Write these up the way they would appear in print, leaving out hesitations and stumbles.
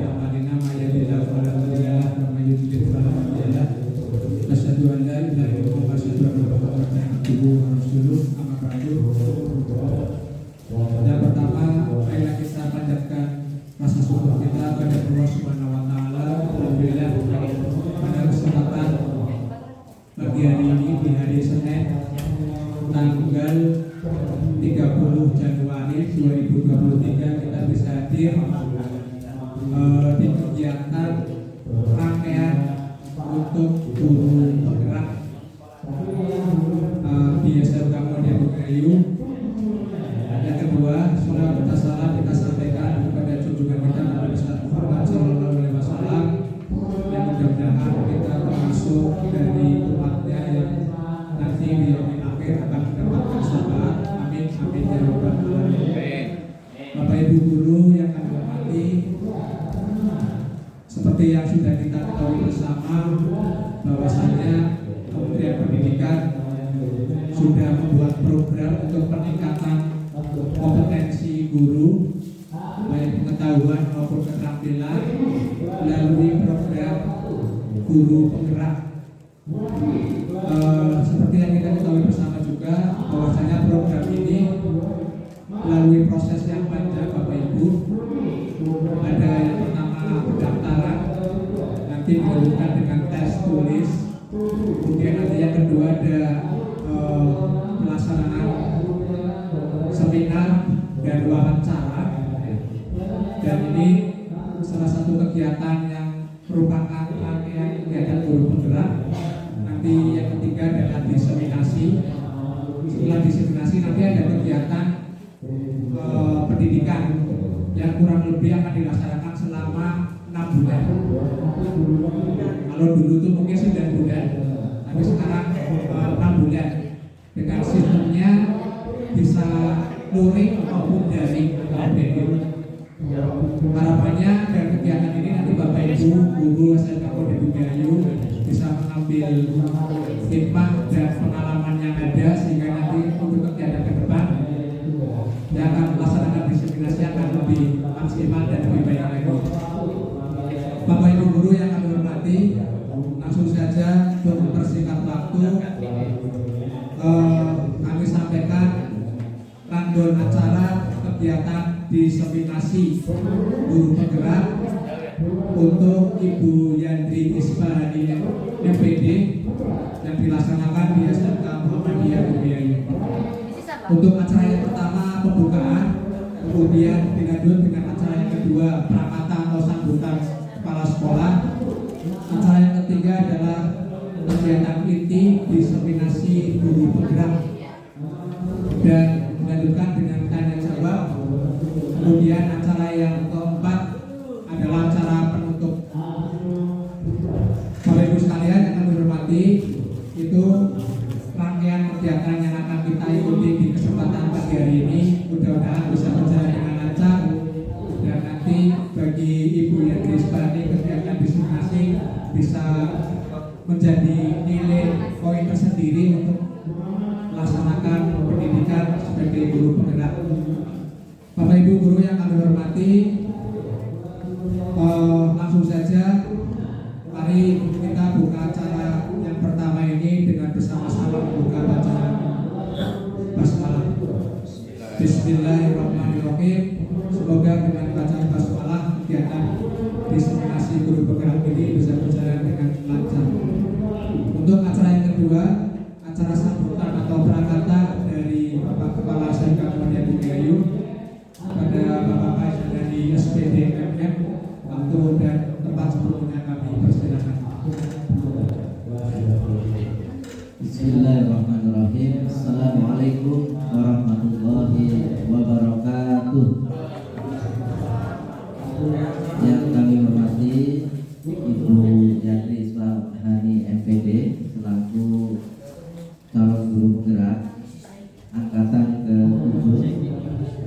أعمالنا من يهده الله فلا مضل له ومن يضلل فلا هادي له أشهد أن لا إله إلا الله وأشهد أن محمدا عبده ورسuluh. Amma ba'du. Yang pertama, marilah kita panjatkan rasa syukur kita kepada Allah Subhanahu wa taala. Alhamdulillah pada kesempatan pagi hari ini di hari Senin tanggal 30 Januari 2023 kita bisa hadir di kegiatan rangkaian untuk guru penggerak di SMK Muhammadiyah Bungaya. Yang kedua, surah bertasalam kita sampaikan kepada junjungan kita Nabi Muhammad SAW yang mudah-mudahan kita termasuk dari umatnya yang nanti di yaumil akhir akan mendapatkan syafaat. Amin amin ya rabbal alamin. Bapak Ibu guru yang kami hormati, seperti yang sudah kita ketahui bersama bahwasanya Kementerian Pendidikan sudah membuat program untuk peningkatan kompetensi guru baik pengetahuan maupun keterampilan melalui program guru penggerak. Seperti yang kita ketahui bersama juga bahwasanya program ini melalui proses yang panjang Bapak Ibu. Ada yang pertama pendaftaran, nanti dilakukan dengan tes tulis, kemudian nanti yang kedua ada pelaksanaan seminar dan wawancara, dan ini salah satu kegiatan yang merupakan rangkaian kegiatan guru penggerak. Nanti yang ketiga adalah diseminasi. Setelah diseminasi nanti ada kegiatan pendidikan yang kurang lebih akan dilaksanakan selama 6 bulan. Kalau dulu tuh mungkin 9 bulan, tapi sekarang 6 bulan dengan sistemnya bisa luring maupun daring. Harapannya dari kegiatan ini nanti Bapak Ibu guru SMK Muhammadiyah Bungaya bisa mengambil hikmah dan pengalaman yang ada, sehingga nanti untuk kegiatan ke depan yang akan melaksanakan diseminasi akan lebih maksimal dan lebih baik lagi. Bapak Ibu guru yang kami hormati, langsung saja untuk mempersingkat waktu, kami sampaikan rundown acara kegiatan diseminasi guru penggerak untuk Ibu Yandri Isbahani MPD yang dilaksanakan di SMK Muhammadiyah Bungaya. Untuk acara yang pertama pembukaan, kemudian dilanjut dengan acara yang kedua prakata atau sambutan kepala sekolah. Acara yang ketiga adalah kegiatan inti diseminasi guru penggerak dan dilanjutkan dengan tanya jawab. Kemudian acara yang keempat adalah acara penutup. Bapak Ibu sekalian yang kami hormati, itu rangkaian kegiatan yang akan kita ikuti di kesempatan pagi hari ini. Mudah-mudahan bisa berjalan dengan lancar, dan nanti bagi Ibu yang dispani kegiatan diseminasi bisa menjadi nilai poin tersendiri untuk melaksanakan pendidikan sebagai guru penggerak. Bapak Ibu guru yang kami hormati, langsung saja mari kita buka acara yang pertama ini dengan bersama-sama membuka bacaan basmalah. Bismillahirrahmanirrahim. Semoga dengan bacaan basmalah kegiatan diseminasi guru penggerak ini bisa berjalan dengan lancar. Untuk acara yang kedua, acara sambutan atau prakata dari Bapak Kepala SMK Muhammadiyah Bungaya pada Bapak-Bapak yang ada di SPD MM, waktu dan tempat sebelumnya kami persilakan. Bismillahirrahmanirrahim. Assalamualaikum warahmatullahi wabarakatuh. Yang kami hormati Ibu Yandri Isbahani MPD selaku calon guru penggerak angkatan ke-7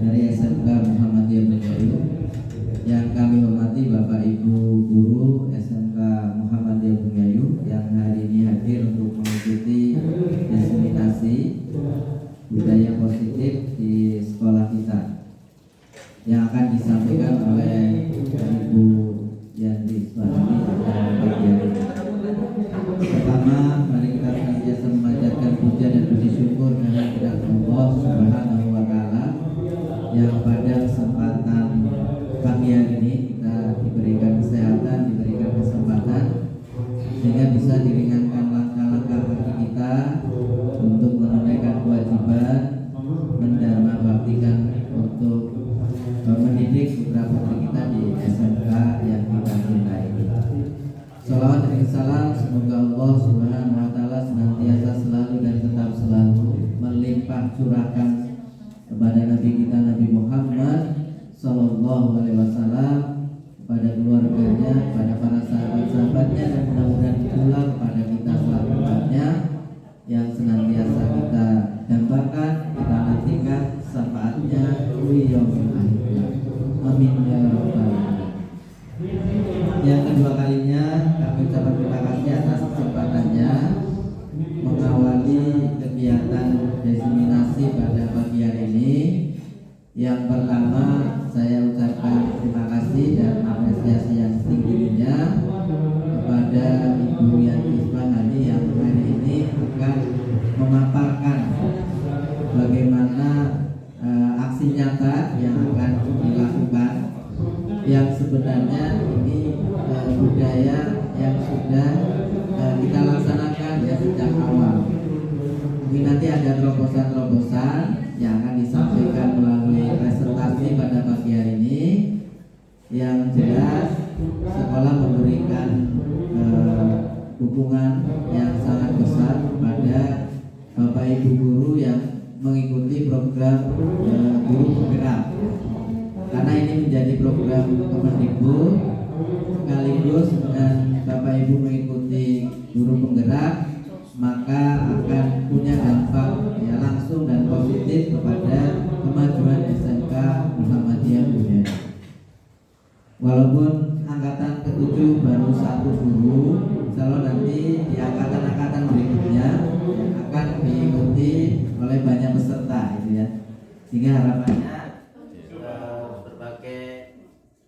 dari SMK Muhammadiyah Bungaya. Yang kami hormati Bapak Ibu guru SMK Muhammadiyah Bungaya yang hari ini hadir untuk mengikuti diseminasi budaya Subhanahu wa taala yang pada kesempatan pagi hari ini kita diberikan kesehatan, diberikan kesempatan sehingga bisa diringankan langkah-langkah kaki kita untuk menunaikan kewajiban mendharma baktikan untuk mendidik putra putri kita di SMK yang kita cintai ini. Salawat dan salam semoga Allah Subhanahu wa taala senantiasa selalu dan tetap selalu melimpah curahkan kepada Nabi kita Nabi Muhammad sallallahu alaihi wasallam, kepada keluarganya, kepada para sahabat-sahabatnya, dan mudah-mudahan pula kepada kita selanjutnya yang senantiasa kita dambakan, kita nantikan syafaatnya di yaumil akhir. Amin ya rabbal alamin. Yang kedua kalinya kami ucapkan terima kasih atas kesempatannya mengawali kegiatan diseminasi pada pagi hari ini. Yang pertama saya ucapkan terima kasih dan apresiasi yang setinggi-tingginya kepada Ibu Yanti Isfahani yang hari ini akan memaparkan bagaimana aksi nyata yang akan dilakukan, yang sebenarnya ini budaya yang sudah kita laksanakan ya sejak awal. Mungkin nanti ada terobosan-terobosan yang akan disampaikan melalui presentasi pada pagi hari ini. Yang jelas sekolah memberikan dukungan yang sangat besar kepada Bapak Ibu guru yang mengikuti program guru penggerak, karena ini menjadi program Kemendikbud sekaligus dengan Bapak Ibu mengikuti guru penggerak, maka akan punya dampak ya langsung dan positif kepada kemajuan SMK Muhammadiyah Budiana. Walaupun angkatan ke-7 baru 1 guru, kalau nanti di angkatan-angkatan berikutnya akan diikuti oleh banyak peserta gitu ya. Sehingga harapannya berbagai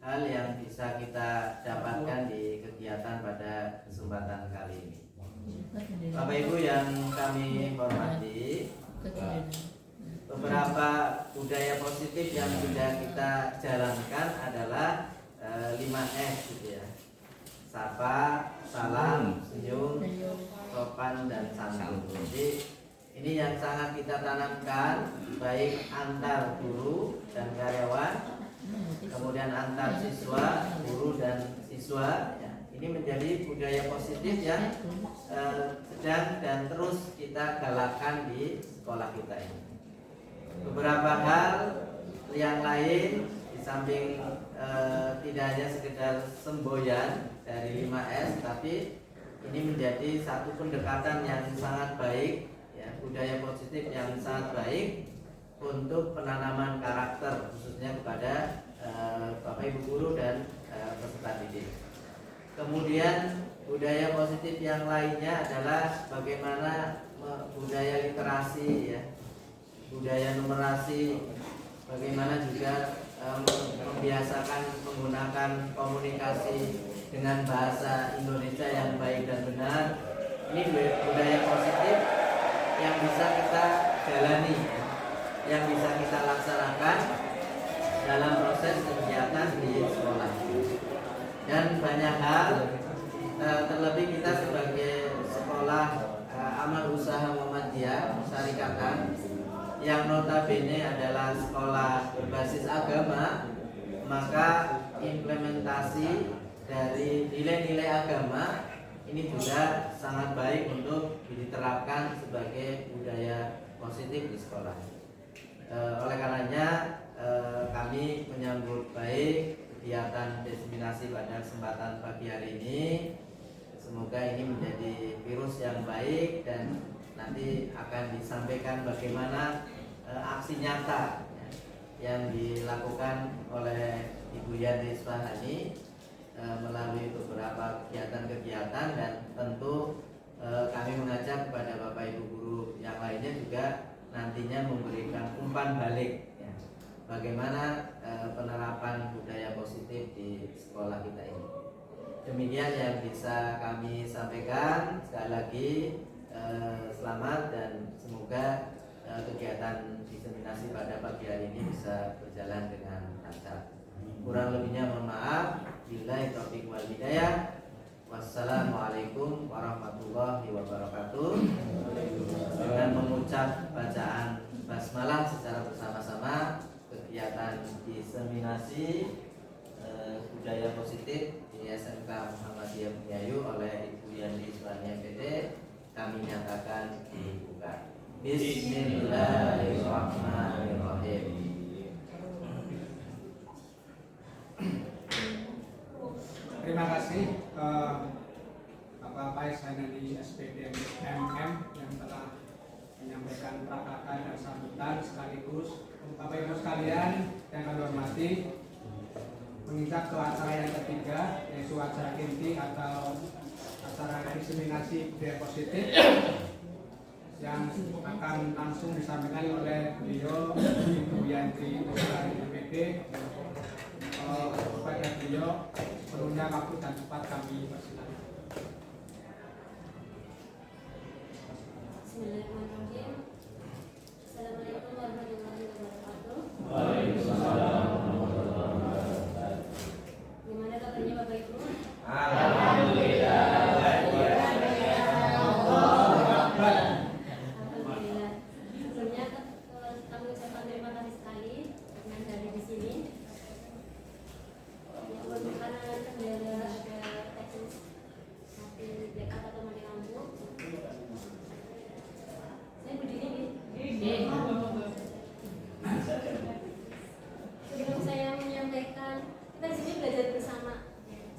hal yang bisa kita dapatkan di kegiatan pada kesempatan kali ini. Bapak Ibu yang kami hormati, beberapa budaya positif yang sudah kita jalankan adalah 5S gitu ya. Sapa, salam, senyum, sopan, dan santun. Jadi ini yang sangat kita tanamkan baik antar guru dan karyawan, kemudian antar siswa, guru dan siswa ya. Ini menjadi budaya positif yang sedang dan terus kita galakkan di sekolah kita ini. Beberapa hal yang lain di samping tidak hanya sekedar semboyan dari 5S, tapi ini menjadi satu pendekatan yang sangat baik ya, budaya positif yang sangat baik untuk penanaman karakter khususnya kepada Bapak Ibu guru dan peserta didik. Kemudian budaya positif yang lainnya adalah bagaimana budaya literasi ya, budaya numerasi, bagaimana juga membiasakan menggunakan komunikasi dengan bahasa Indonesia yang baik dan benar. Ini budaya positif yang bisa kita jalani, yang bisa kita laksanakan dalam proses kegiatan di sekolah. Dan banyak hal, terlebih kita sebagai sekolah amal usaha Muhammadiyah Syarikatan yang notabene adalah sekolah berbasis agama, maka implementasi dari nilai-nilai agama ini juga sangat baik untuk diterapkan sebagai budaya positif di sekolah. Oleh karenanya kami menyambut baik kegiatan diseminasi pada kesempatan pagi hari ini. Semoga ini menjadi virus yang baik dan nanti akan disampaikan bagaimana aksi nyata ya, yang dilakukan oleh Ibu Yanti Isfahani melalui beberapa kegiatan-kegiatan, dan tentu kami mengajak kepada Bapak Ibu guru yang lainnya juga nantinya memberikan umpan balik ya, bagaimana penerapan budaya positif di sekolah kita ini. Demikian yang bisa kami sampaikan. Sekali lagi selamat dan semoga kegiatan diseminasi pada pagi hari ini bisa berjalan dengan lancar. Kurang lebihnya mohon maaf. Billahi taufiq wal hidayah. Wassalamualaikum warahmatullahi wabarakatuh. Dengan mengucap bacaan basmalah secara bersama-sama, kegiatan diseminasi budaya positif di SMK Muhammadiyah Bumiayu oleh Ibu Yani Iswani MPD kami nyatakan dibuka. Bismillahirrahmanirrahim. Terima kasih Bapak Pais Hanani SPD MM yang telah menyampaikan prakakan dan sambutan, sekaligus Bapak Ibu sekalian yang kami hormati, menginjak ke acara yang ketiga, yaitu acara inti atau acara diseminasi budaya positif yang akan langsung disampaikan oleh beliau Ibu Yanti Iswani MPD. Kepada beliau perlunya waktu dan tempat kami persilakan. Bismillahirrahmanirrahim. Assalamualaikum warahmatullahi wabarakatuh. Waalaikumsalam warahmatullahi wabarakatuh. Gimana kabarnya Bapak Ibu? Alhamdulillah. Alhamdulillah. Sebelumnya kami ucapkan terima kasih sekali dengan dari di sini. Ya, karena kendala ada teknis nanti backup atau mati lampu. Saya berdiri nih. Sebelum saya menyampaikan, kita di sini belajar bersama.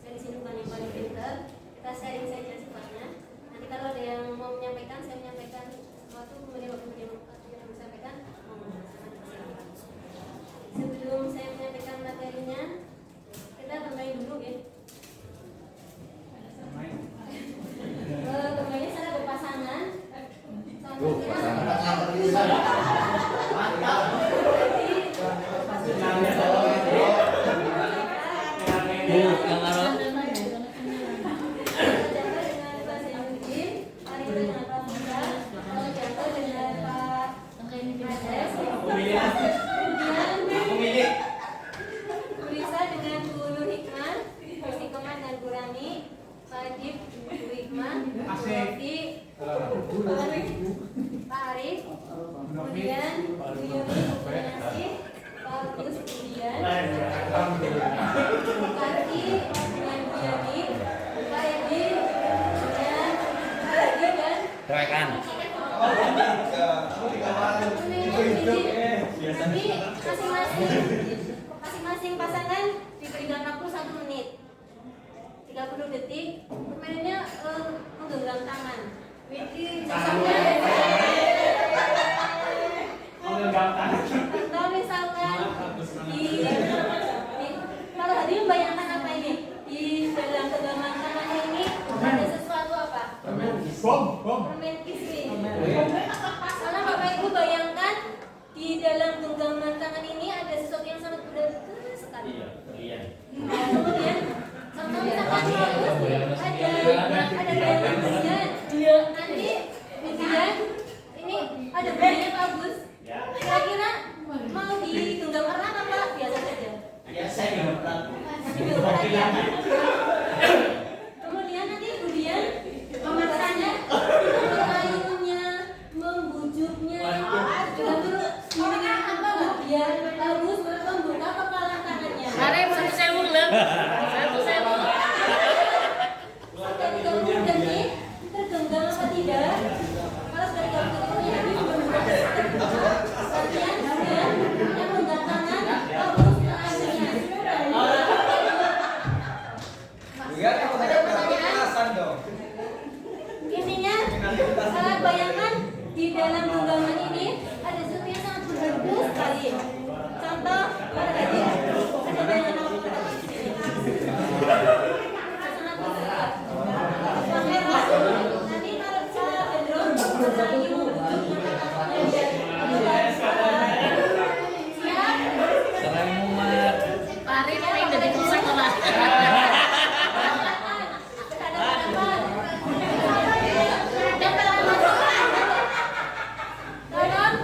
Saya di sini bukan yang paling pintar. Kita sharing saja sifatnya. Nanti kalau ada yang mau menyampaikan, saya menyampaikan sesuatu kemudian yang menyampaikan. Sebelum saya menyampaikan materinya, kita bermain dulu ya. Bermainnya secara berpasangan. Pak Arif, kemudian Bu Yuni, koordinasi, Pak Agus, kemudian Karti dengan Bu Yani, Pak Edi, kemudian Pak Edi dan Rekan. Nanti masing-masing pasangan diberikan waktu 1 menit 30 detik. Permainannya menggenggam tangan. Kalau misalkan kalau hadir membayangkan apa ini di dalam genggaman tangan ini ada sesuatu apa? Permen kismi. Karena Bapak Ibu bayangkan di dalam genggaman tangan ini ada sesuatu yang sangat berharga sekali. Kemudian contoh misalkan ada bayangan berlian. Nanti kemudian ini ada bayangan bagus. Kira-kira mau digenggam erat apa biasa saja? Kemudian nanti memasaknya, merayunya, membujuknya, apa nggak biar harus membuka kepala tangannya. Saya tergenggam apa tidak? Kalau sudah tergenggam ya ini juga bagian yang menggenggam tangan harus terakhirnya. Intinya, bayangkan di dalam genggaman ini ada sesuatu yang sangat berharga sekali. Contoh, pada tadi ada bayangan apa di sini. Sangat besar. Nanti kalau saya cenderung lagi membujuk siap. Salam umat. Tarik yang dari pusat lah. Tolong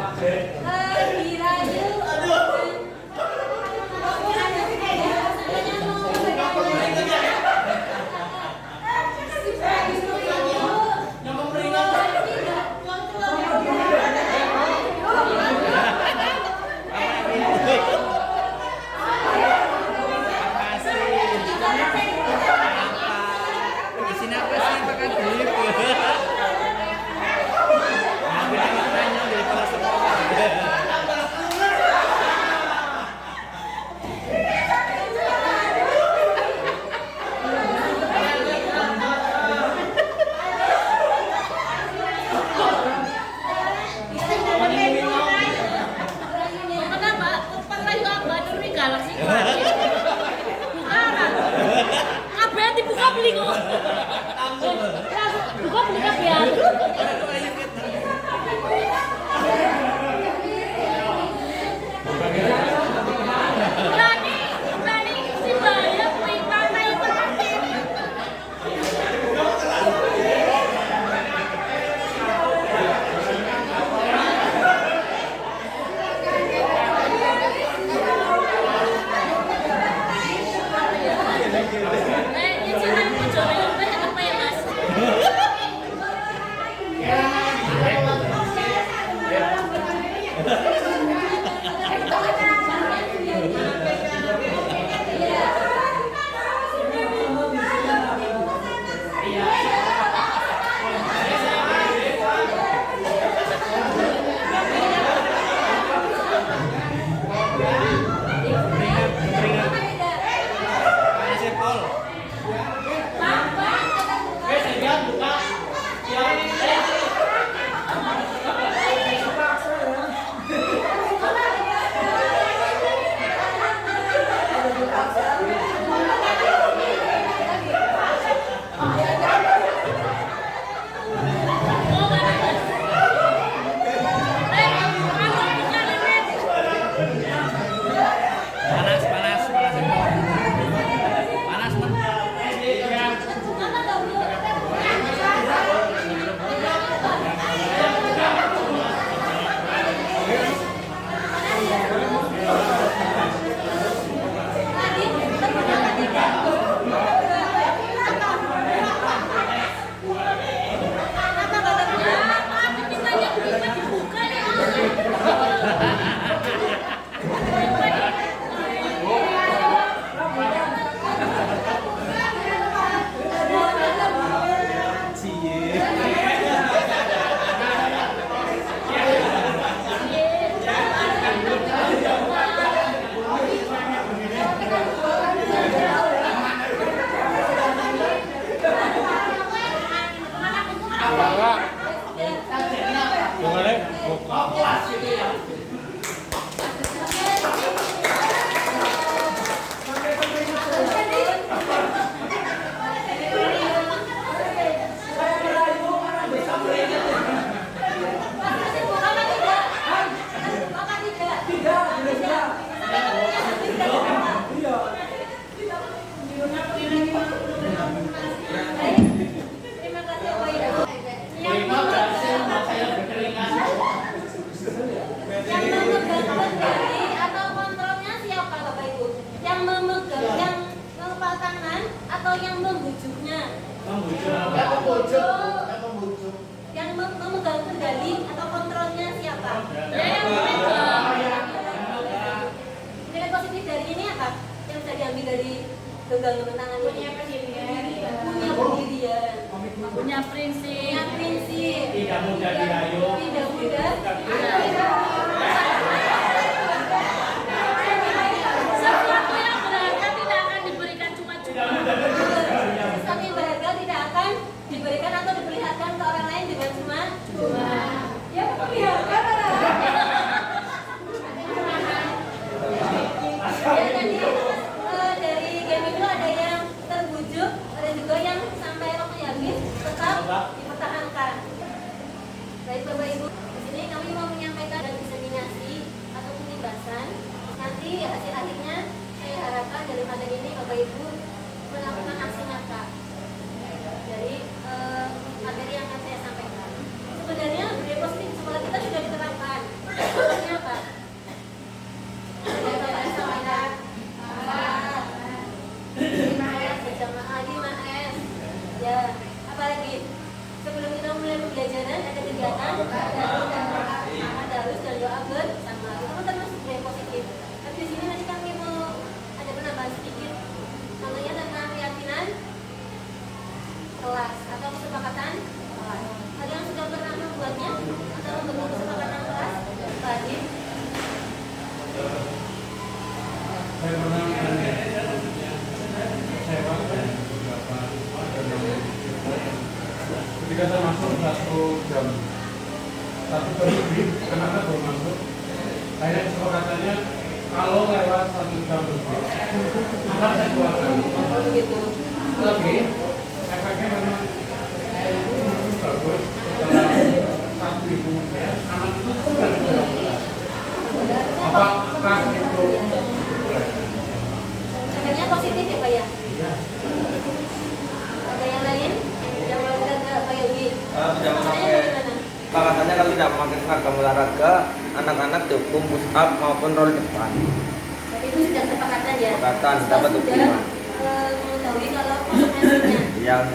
Terima kasih Bapak Ibu. Yang memegang kendali atau kontrolnya siapa Bapak Ibu? Yang memegang, yang melepas tangan atau yang membujuknya? Yang memegang kendali atau kontrolnya siapa? Yang memegang. Nilai positif dari ini apa? Yang bisa diambil dari genggaman tangan ini? Punya pendirian. Punya prinsip. Punya prinsip. Tidak mudah dirayuh. Tidak mudah. Sesuatu yang berharga tidak akan diberikan cuma-cuma. Sesuatu yang berharga tidak akan diberikan atau diperlihatkan ke orang lain dengan cuma. Ya, memperlihatkan. Ya, tadi dari game itu ada yang terbujuk, ada juga yang sampai waktunya habis tetap dipertahankan. Baik Bapak Ibu, di sini kami mau menyampaikan dan diseminasi atau pembahasan. Nanti hasil akhirnya saya harapkan dari materi ini Bapak Ibu melakukan aksi nyata dari materi yang akan saya sampaikan. Sebenarnya budaya positif di sekolah kita sudah diterapkan. Contohnya apa? Budaya sampaikan 5S berjamaah 5S. Ya, apalagi sebelum kita mulai pembelajaran ada kegiatan tadarus dan doa bersama. Itu termasuk budaya positif. Tapi di sini nanti kami mau ada penambahan sedikit. Contohnya tentang keyakinan kelas atau kesepakatan kelas. Ada yang sudah pernah membuatnya atau membentuk kesepakatan kelas? Pak Adit? Saya pernah saya pakai beberapa ketika saya masuk 1 jam lebih, anak-anak baru masuk. Akhirnya kesepakatannya kalau lewat 1 jam lebih, maka saya keluarkan. Oh begitu. Tapi efeknya memang bagus. Setelah 1 minggu kemudian, anak itu sudah apakah itu Efeknya positif ya Pak ya? ya? Ada yang lain? Yang mau kita ke Pak Yogi? Kalau tidak Maksudnya memakai bagaimana? Katanya kalau tidak memakai seragam olahraga, anak-anak dihukum push up maupun roll depan. Jadi itu sudah kesepakatan ya? Kesepakatan, Kita dapat sudah hukuman. mengetahui kalau konsekuensinya. Yang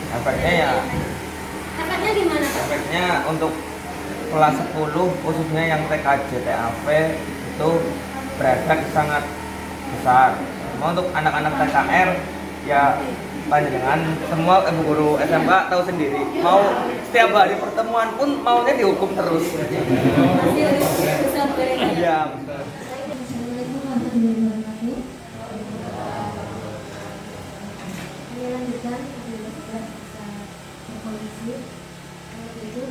efeknya ya, Efeknya gimana Pak? efeknya untuk kelas 10 khususnya yang TKJ, TAP itu berefek sangat besar. Cuma untuk anak-anak TKR ya panjenengan semua ibu guru SMK tahu sendiri, mau setiap hari pertemuan pun maunya dihukum terus. Masih harus bisa berbeda. Iya. Assalamualaikum warahmatullahi wabarakatuh. Kami lanjutkan kita berkondisi itu.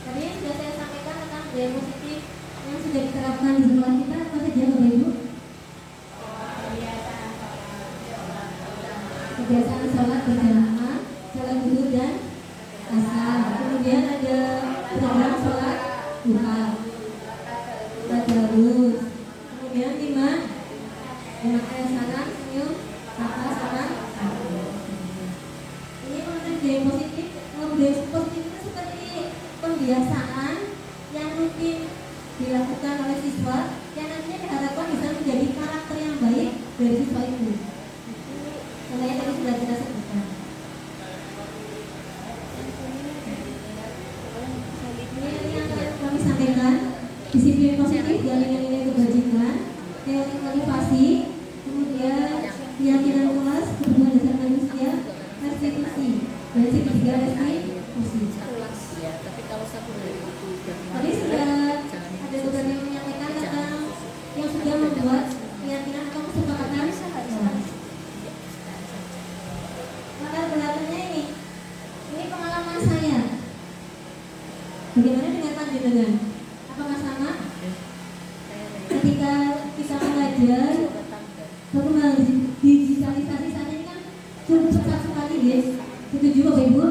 Tadi sudah saya sampaikan tentang budaya positif yang sudah diterapkan di sekolah kita apa saja Bapak Ibu? Kebiasaan sholat berjamaah, sholat zuhur dan asar. Kemudian ada program sholat duha, tadarus. Kemudian 5 memakai salam, senyum, sapa, salam. Ini menurut budaya positif. Budaya positif itu seperti pembiasaan yang rutin dilakukan oleh siswa yang nantinya diharapkan bisa menjadi karakter yang baik dari siswa itu. Contohnya tadi sudah kita sebutkan. Ini yang kami sampaikan, disiplin positif dan nilai-nilai kebajikan, teori motivasi, kemudian keyakinan kelas, kebutuhan dasar manusia, restitusi, dan segitiga restitusi. Tapi kalau satu dari itu Tadi sudah ada beberapa yang menyampaikan tentang yang sudah membuat keyakinan atau kesepakatan dengan. Apakah sama? Ketika kita mengajar, perkembangan digitalisasi saat ini kan cukup pesat sekali, guys. Setuju Bapak Ibu?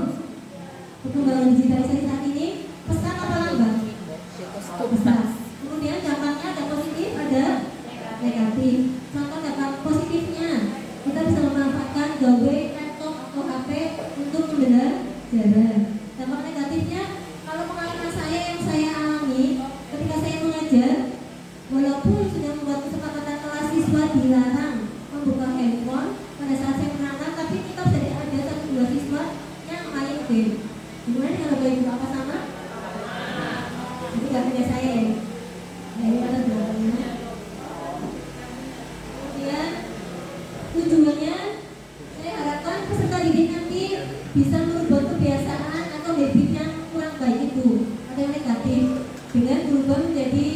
Perkembangan digitalisasi saat ini pesat apa lambat? Pesat. Kemudian dampaknya ada positif, ada negatif. Contoh dampak positifnya, kita bisa memanfaatkan gawai, laptop atau HP untuk pembelajaran. Dampak negatifnya, kalau pengalaman saya yang saya alami ketika saya mengajar, walaupun sudah membuat kesepakatan kelas siswa dilarang membuka handphone pada saat saya menerangkan, tapi kita bisa ada satu dua siswa yang main game. Gimana kalau Bapak Ibu, apa sama? Jadi nggak punya saya ya. Ini pada belakangnya. Kemudian tujuannya, saya harapkan peserta didik nanti bisa merubah kebiasaan atau habit yang kurang baik itu atau yang negatif dengan berubah menjadi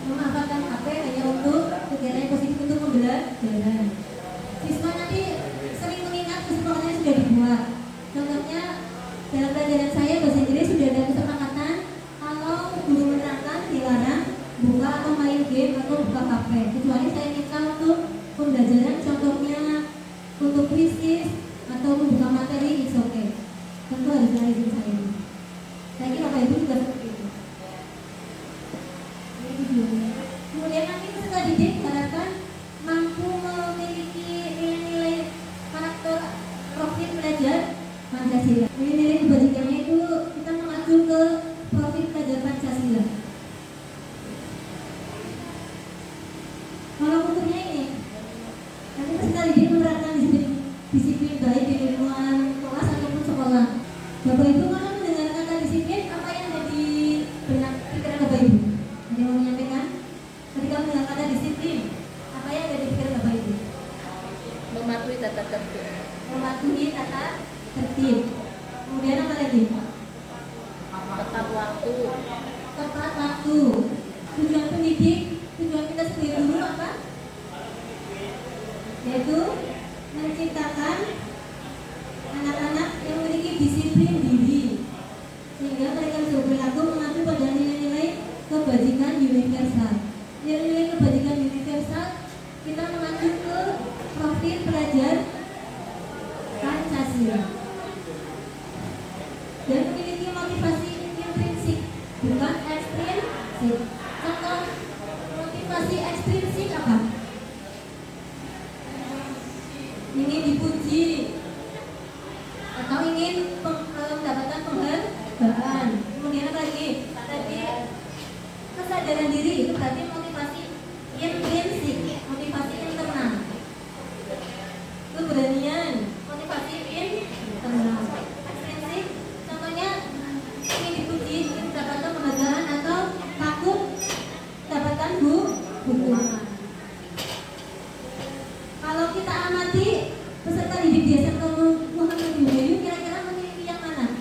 memanfaatkan HP hanya untuk kegiatan yang positif untuk pembelajaran. Siswa nanti sering mengingat kesepakatan yang sudah dibuat. Contohnya dalam pelajaran saya bahasa Inggris sudah ada kesepakatan kalau guru menerangkan dilarang buka atau main game atau buka HP, kecuali saya minta untuk pembelajaran, contohnya untuk krisis atau membuka materi, it's okay. Tentu harus dari izin saya. Saya kira Bapak Ibu juga seperti itu. Ini tujuannya. Kemudian nanti peserta didik diharapkan mampu memiliki nilai-nilai karakter profil pelajar Pancasila. Nilai-nilai kebajikannya itu kita mengacu ke profil pelajar Pancasila. Kalau ukurnya ini, nanti peserta didik menerapkan disiplin baik di lingkungan kelas ataupun sekolah. Bapak Ibu kalau mendengar kata disiplin, apa yang ada di benak pikiran Bapak Ibu? Ada yang mau menyampaikan? Ketika mendengar kata disiplin, apa yang ada di pikiran Bapak Ibu? Mematuhi tata tertib. Mematuhi tata tertib. Kemudian apa lagi? Tepat waktu. Tepat waktu. Tujuan pendidik, tujuan kita sebagai guru apa? Yaitu menciptakan anak-anak yang memiliki disiplin diri sehingga mereka bisa berlaku mengacu pada nilai-nilai kebajikan universal. Nilai-nilai kebajikan universal kita mengacu ke profil pelajar Pancasila dan memiliki motivasi intrinsik bukan ekstrinsik. Contoh motivasi ekstrinsik apa? Ingin dipuji atau ingin mendapatkan penghargaan. Kemudian apa lagi? Tadi kesadaran diri itu berarti motivasi intrinsik, motivasi internal. Keberanian, motivasi internal. Ekstrinsik, contohnya ingin dipuji, ingin mendapatkan penghargaan atau takut mendapatkan hukuman. Kalau kita amati peserta didik di SMK Muhammad Yudayu, kira-kira memiliki yang mana?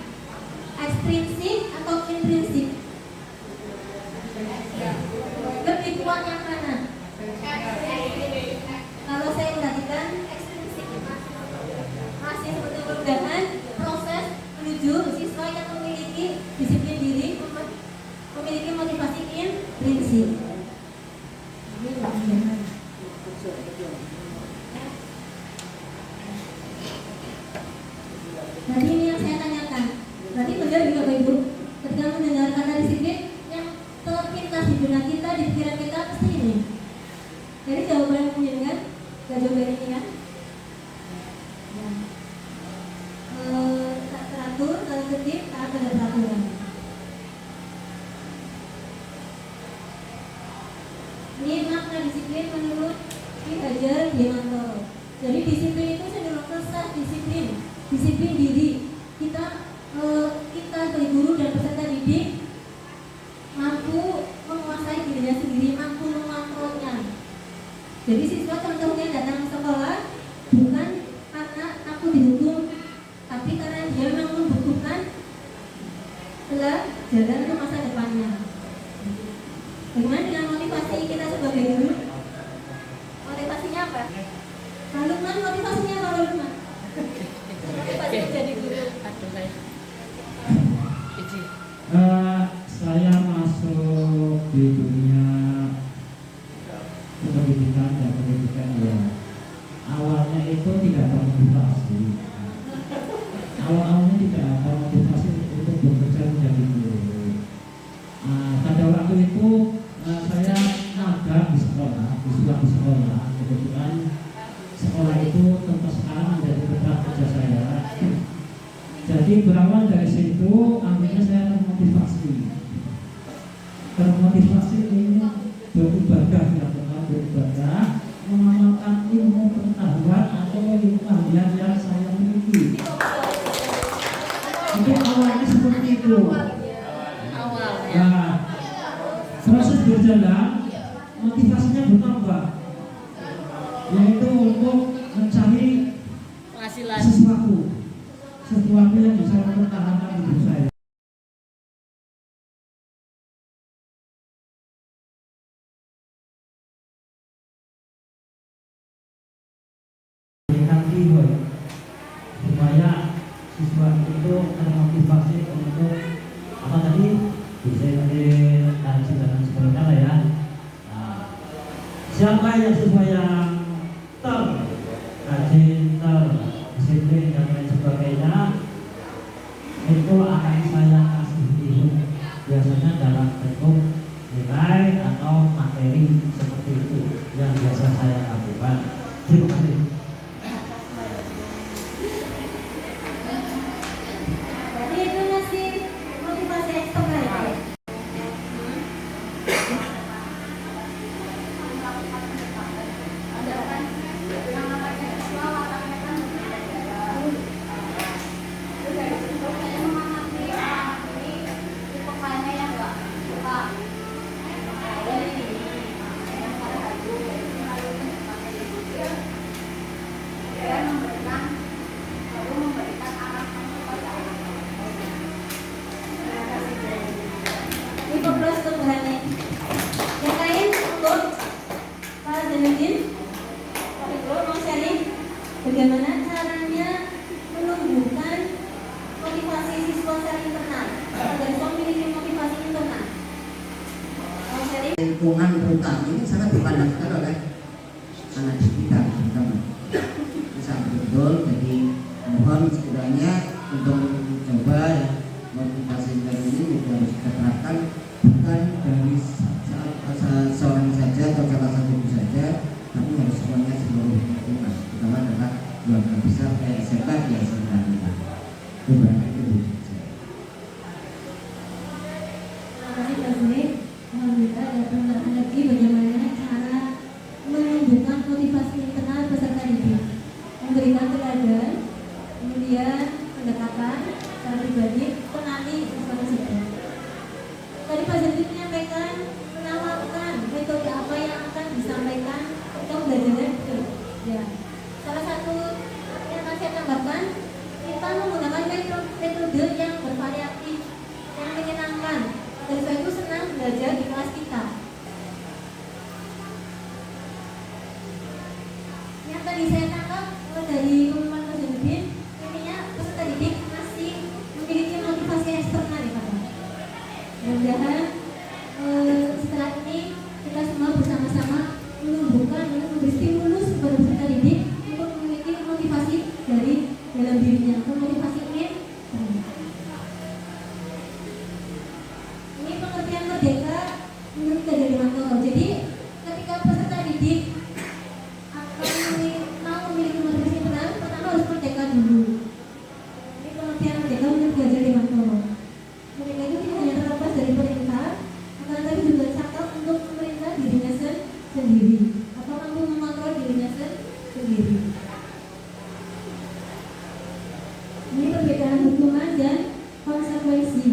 Ekstrinsik atau intrinsik? Lebih kuat yang mana? Kalau saya perhatikan ekstrinsik masih seperti mudah-mudahan proses menuju siswa yang memiliki disiplin diri, memiliki motivasi intrinsik. Ini mudah-mudahan. Jadi ini yang saya tanyakan. Berarti benar juga Bapak Ibu, ketika mendengar kata disiplin yang terpintas di benak kita, di pikiran kita pasti ini. Jadi jawaban yang punya kan? Gak jawaban ini kan? Tak teratur, tak tertib, tak ada peraturan. Ini makna disiplin menurut Ki Hajar Dewantara. Jadi disiplin itu cenderung ke self disiplin. Disiplin diri kita sebagai guru dan peserta didik mampu menguasai dirinya sendiri, mampu mengontrolnya. Jadi siswa contohnya datang ke sekolah bukan karena aku dihukum, tapi karena dia memang membutuhkan pelajaran untuk masa depannya. Bagaimana dengan motivasi kita sebagai guru? Motivasinya apa? Pak Lukman, motivasinya apa Lukman? Motivasi jadi guru. Aduh saya. Izin. awal-awalnya tidak ada motivasi untuk bekerja menjadi guru. Pada waktu itu saya magang di sekolah, di sekolah. Kebetulan sekolah itu tempat sekarang menjadi tempat kerja saya. Jadi berawal dari situ, akhirnya saya termotivasi ingin beribadah, mengamalkan ilmu pengetahuan atau ilmu keahlian yang saya miliki. Itu awalnya seperti itu. Nah, proses berjalan, motivasinya bertambah, yaitu untuk mencari Penghasilan. sesuatu yang bisa mempertahankan hidup saya. Supaya siswa itu termotivasi untuk apa tadi bisa kaji dan sebagainya lah ya. Siapa yang siswa yang rajin, disiplin dan lain sebagainya, itu akan saya kasih ilmu, biasanya dalam bentuk nilai atau materi seperti itu yang biasa saya lakukan. Terima kasih. Jadi itu ngasih motivasi eksternal ya? Ini progres tumbuhannya. Yang lain untuk Pak Zainuddin, Pak Ibu mau sharing bagaimana caranya menumbuhkan motivasi siswa secara internal agar siswa memiliki motivasi internal. Mau sharing? Lingkungan rutan ini sangat dipandangkan oleh anak didik terutama. Bisa betul, jadi mohon sekiranya untuk mencoba ya, motivasi dari ini juga harus kita terapkan bukan dari seorang saja atau salah satu saja, tapi harus semuanya seluruh lingkungan. Pertama adalah keluarga besar kayak SMK ya SMK kita. Terima kasih. Terima kasih Pak Zul. Alhamdulillah ada penerapan lagi bagaimana cara menumbuhkan motivasi internal peserta didik, memberikan teladan, kemudian pendekatan secara pribadi, kenali siswa tersebut. Tadi Pak Zul menyampaikan menawarkan metode apa yang akan disampaikan untuk belajar ya. Salah satu yang akan saya tambahkan, kita menggunakan metode yang bervariatif, yang menyenangkan. Dan saya itu senang belajar di kelas kita. Yang tadi saya tangkap dari pengumuman Pak Zainuddin, intinya peserta didik masih memiliki motivasi eksternal ya Pak. Mudah-mudahan setelah ini kita semua bersama-sama menumbuhkan, memberi stimulus kepada peserta didik untuk memiliki motivasi dari dalam dirinya, motivasi ingin. Ini pengertian merdeka menurut dari Mantoro. Jadi ketika peserta didik akan mau memiliki motivasi internal, pertama harus merdeka dulu. Ini pengertian merdeka menurut dari Mantoro. Merdeka itu tidak hanya terlepas dari perintah, akan tetapi juga cakap untuk memerintah dirinya sendiri atau mampu mengontrol dirinya sendiri. Ini perbedaan hukuman dan konsekuensi.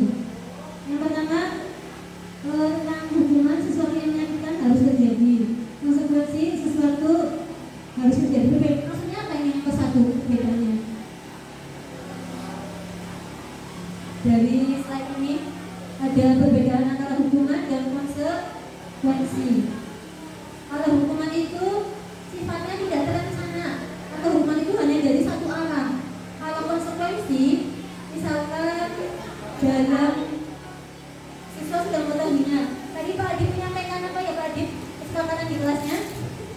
Yang pertama, tentang hukuman sesuatu yang menyakitkan harus terjadi. Konsekuensi sesuatu harus terjadi. Maksudnya apa ini yang ke satu perbedaannya? Dari slide ini ada perbedaan antara hukuman dan konsekuensi. Kalau hukuman itu sifatnya tidak terencana atau hukuman itu hanya dari satu arah. Kalau konsekuensi, misalkan dalam siswa sudah mengetahuinya. Tadi Pak Adib menyampaikan apa ya Pak Adib? Kesepakatan di kelasnya.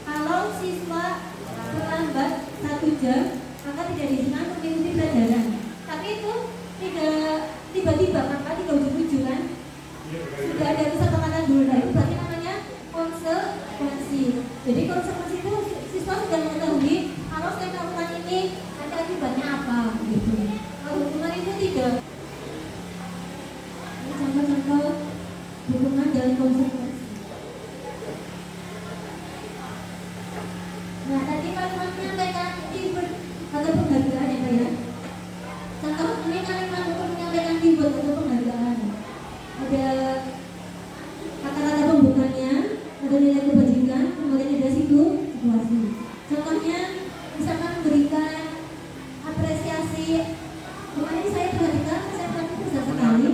Kalau siswa terlambat 1 jam, maka tidak diizinkan untuk mengikuti pelajaran. Tapi tapi itu tidak tiba-tiba kan Pak, tidak ujuk-ujuk kan. Sudah ada kesepakatan dulu, nah itu berarti namanya konsekuensi. Jadi konsekuensi itu siswa sudah mengetahui kalau saya melakukan ini nanti akibatnya apa gitu. Kalau hukuman itu tidak. Ini contoh-contoh hukuman dan konsekuensi. Nah tadi Pak Lukman menyampaikan keyword atau penghargaan ya Pak ya. Contoh ini kalimat untuk menyampaikan keyword atau penghargaan. Ada kata-kata pembukanya, ada nilai kebajikan, kemudian ada situasi. Contohnya misalkan memberikan apresiasi. Kemarin saya perhatikan besar sekali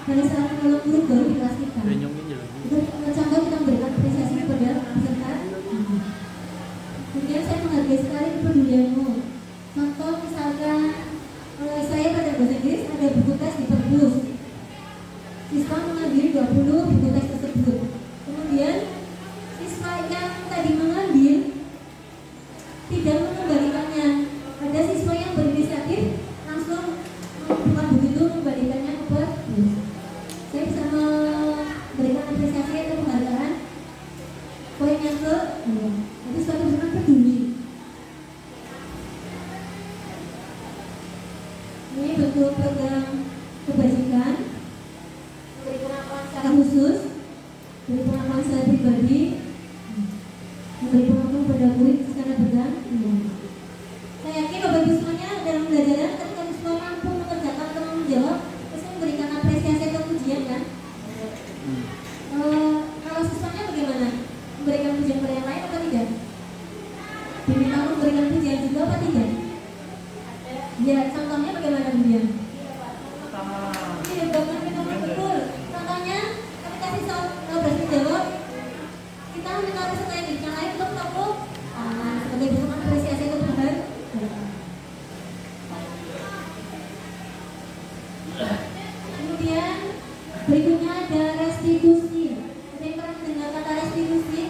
dari salah satu guru baru di kelas kita. Itu contoh kita memberikan apresiasi kepada peserta. Kemudian saya menghargai sekali kepedulianmu. Contoh misalkan saya pada bahasa Inggris ada buku tes di perpus. Siswa mengambil 20 buku tes tersebut. Kemudian siswa yang tadi mengambil tidak mengembalikannya. Ada siswa yang berinisiatif langsung membuka buku itu mengembalikannya ke perpus. Saya bisa memberikan apresiasi atau penghargaan. Poin yang ke jadi suatu dengan peduli. Ini bentuk program kebajikan, memberi pengakuan secara khusus, memberi pengakuan secara pribadi, memberi pengakuan pada murid secara bergantian. Saya yakin Bapak Ibu semuanya dalam pembelajaran ketika siswa mampu mengerjakan atau menjawab, terus memberikan apresiasi atau pujian kan? Kalau siswanya bagaimana? Memberikan pujian pada yang lain atau tidak? Diminta memberikan pujian juga apa tidak? Ya, contohnya bagaimana pujian? Tidak benar betul. Contohnya, ketika siswa berhasil jawab, kita meminta peserta yang lain untuk tepuk tangan sebagai bentuk apresiasi atau penghargaan. Kemudian berikutnya ada restitusi. Ada yang pernah mendengar kata restitusi?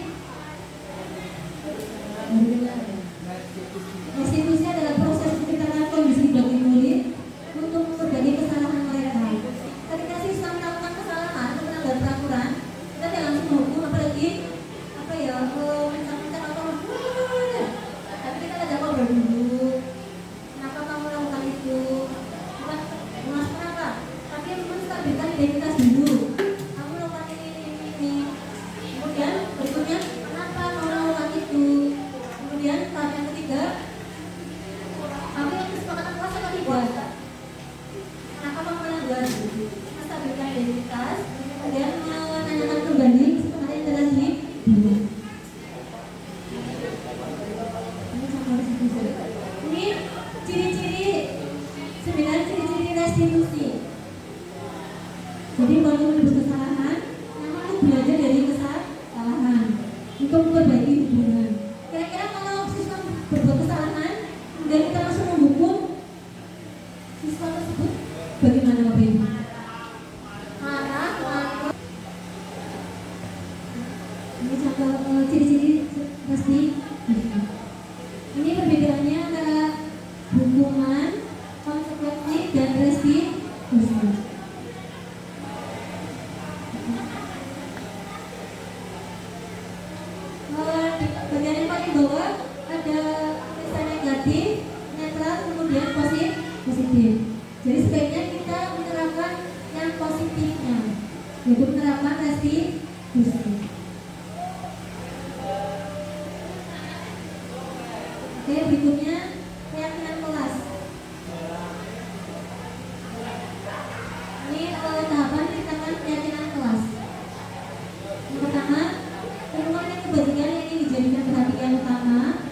Restitusi adalah proses penciptaan kondisi bagi murid untuk memperbaiki kesalahan mereka. Ketika siswa melakukan kesalahan atau melanggar peraturan, kita tidak langsung menghukum, apalagi mencap-mencap atau tapi kita ada ngobrol dulu. Kenapa kamu melakukan itu? Bukan mas kenapa? Tapi menstabilkan identitas dulu. Kamu melakukan ini. Kemudian berikutnya kenapa kamu melakukan itu? Kemudian tahap yang ketiga, kamu yang kesepakatan kelas atau tidak? Kenapa kamu melanggar? Menstabilkan identitas, kemudian menanyakan kembali kesepakatan yang telah dibuat. Ini ciri-ciri 9 ciri-ciri restitusi. Jadi kalau menebus kesalahan, namun untuk belajar dari kesalahan untuk memperbaiki hubungan. Kira-kira kalau siswa berbuat kesalahan, kemudian kita langsung menghukum siswa tersebut, bagaimana Bapak Ibu? Marah. Ini contoh ciri-ciri pasti. Ini perbedaannya antara hukuman, konsekuensi, dan restitusi. Bagian yang paling bawah ada tulisan negatif, netral, kemudian positif. Jadi sebaiknya kita menerapkan yang positifnya, yaitu menerapkan restitusi. Oke, berikutnya keyakinan kelas. Ini tahapan tindakan keyakinan kelas. Yang pertama, perubahan dan kebajikan yang ingin dijadikan perhatian utama.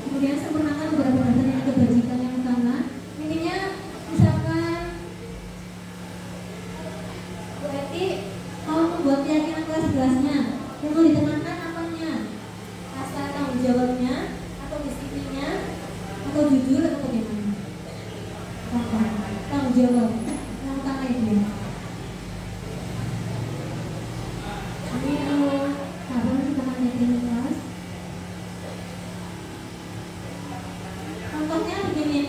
Kemudian sempurnakan beberapa dasar yang kebajikan yang utama. Intinya, misalkan Bu Eti mau membuat keyakinan kelas jelasnya, yang mau ditekankan apanya? Rasa tanggung jawabnya, atau disiplinnya, atau jujur, atau bagaimana? Tanggung jawab yang utama itu. Ini tahap tindakan keyakinan kelas. Contohnya begini,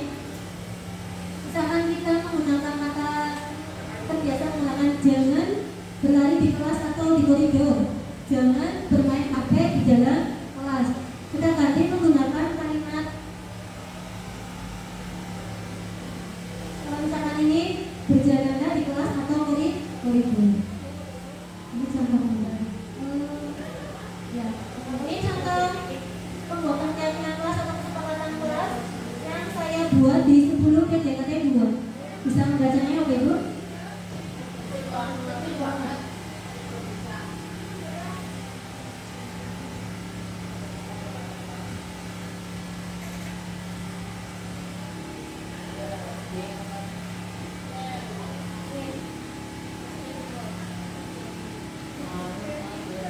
berjalanlah di kelas atau koridor. Ini contohnya. Ya, ini contoh pembuatan keyakinan kelas atau kesepakatan kelas yang saya buat di 10 PJKT 2. Bisa membacanya Bapak Ibu?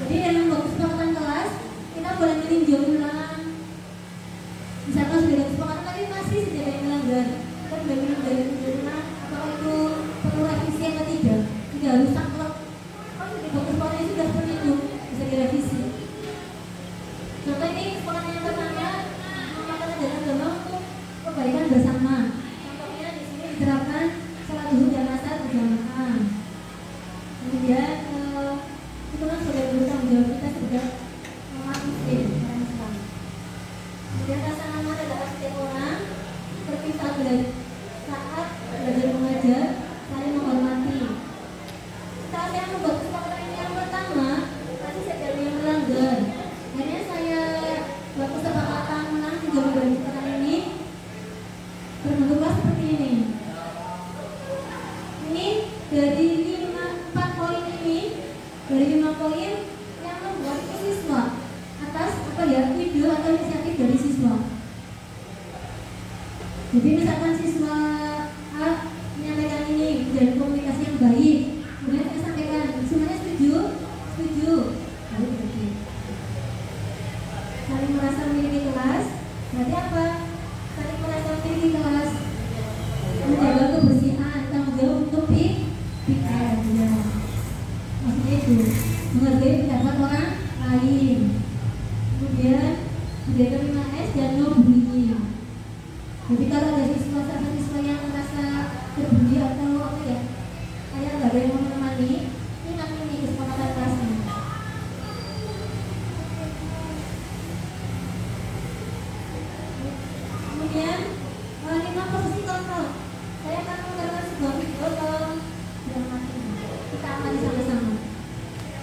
Jadi dalam waktu kesepakatan kelas kita boleh meninjau ulang. Misalkan sudah ada kesepakatan tapi masih saja ada yang melanggar, kita boleh meninjau ulang apakah itu perlu revisi atau tidak. Tidak harus saklek. Kalau sudah kesepakatan sudah seperti itu bisa direvisi. Contoh ini kesepakatan yang pertama memakai ajaran agama untuk kebaikan bersama. Contohnya di sini diterapkan salat zuhur dan asar berjamaah. Kemudian itu kan sudah bertanggung jawab kita sebagai umat muslim, orang Islam. Kemudian rasa aman adalah setiap orang seperti saat belajar mengajar, saling menghormati. Saat saya membuat kesepakatan ini yang pertama, masih saja ada yang melanggar. Akhirnya saya buat kesepakatan meninjau dari kesepakatan ini berbentuklah seperti ini. Ini dari 4 poin ini. Dari 5 poin yang membuat itu siswa atas ide atau inisiatif dari siswa. Jadi misalkan siswa A menyampaikan ini dari komunikasi yang baik, kemudian saya sampaikan semuanya setuju, lalu berarti saling merasa memiliki kelas. Berarti apa? Saling merasa memiliki kelas, menjaga kebersihan, tanggung jawab untuk PKL. Maksudnya itu menghargai pendapat orang lain. Kemudian menjaga 5S dan no bullying. Jadi kalau ada siswa yang merasa terbully atau apa ya, kayak nggak ada yang mau menemani, ingat ini kesepakatan kelasnya. Kemudian 5 posisi kontrol. Saya akan menggunakan sebuah video dramatik. Kita amati sama-sama.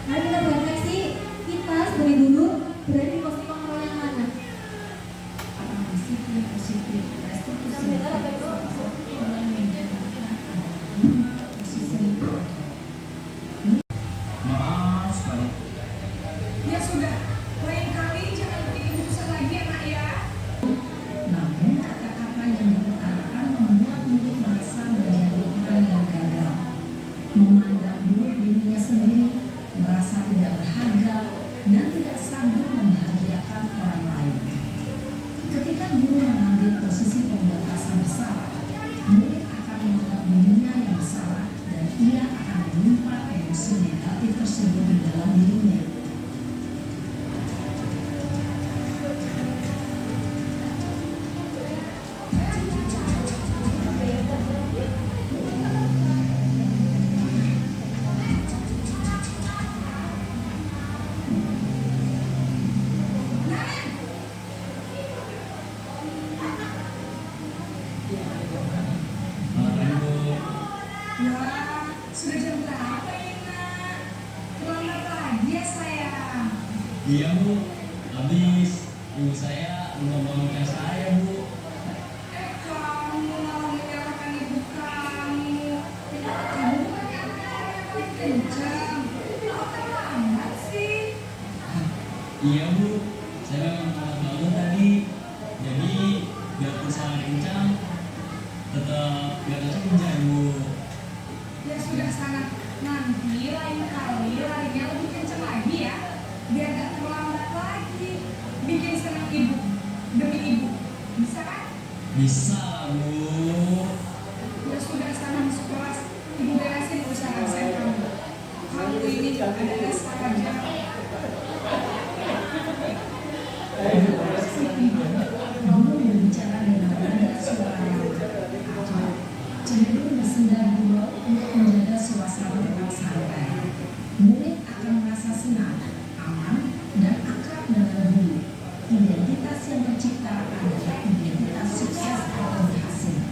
Mari kita berefleksi, kita sebagai guru berada di posisi kontrol yang mana? Maaf sekali. Ya sudah, lain kali jangan bikin susah lagi ya nak ya. Namun kata-kata yang diutarakan membuat murid merasa menjadi orang yang gagal, memandang buruk dirinya sendiri, merasa tidak berharga dan tidak sanggup membahagiakan orang lain. Ketika guru mengambil posisi pembuat rasa bersalah, murid akan menganggap dirinya yang bersalah dan ia akan menyimpan emosi negatif tersebut di dalam dirinya. Wah, sudah jam berapa ini nak? Terlambat lagi ya sayang. Iya Bu, habis ibu saya ngomongin saya Bu. Kamu malah menyalahkan ibu kamu. Ibu bukannya anak yang paling kencang. Kok terlambat sih? Iya Bu, saya memang bangun tadi. Jadi biarpun sangat kencang, tetap biar kencang Bu. Ya sudah sangat, nanti lain kali larinya lebih kencang lagi ya, biar gak terlambat lagi. Bikin senang ibu demi ibu, bisa kan? Bisa Bu. Ya sudah sana masuk kelas, ibu beresin urusan saya kamu. Kamu ini adalah sarjana. Kamu berbicara dengan nada suara yang acak, cenderung bersenda gurau untuk menjaga suasana tenang santai. Murid akan merasa senang, aman, dan akrab dengan guru. Identitas yang tercipta adalah identitas sukses atau berhasil.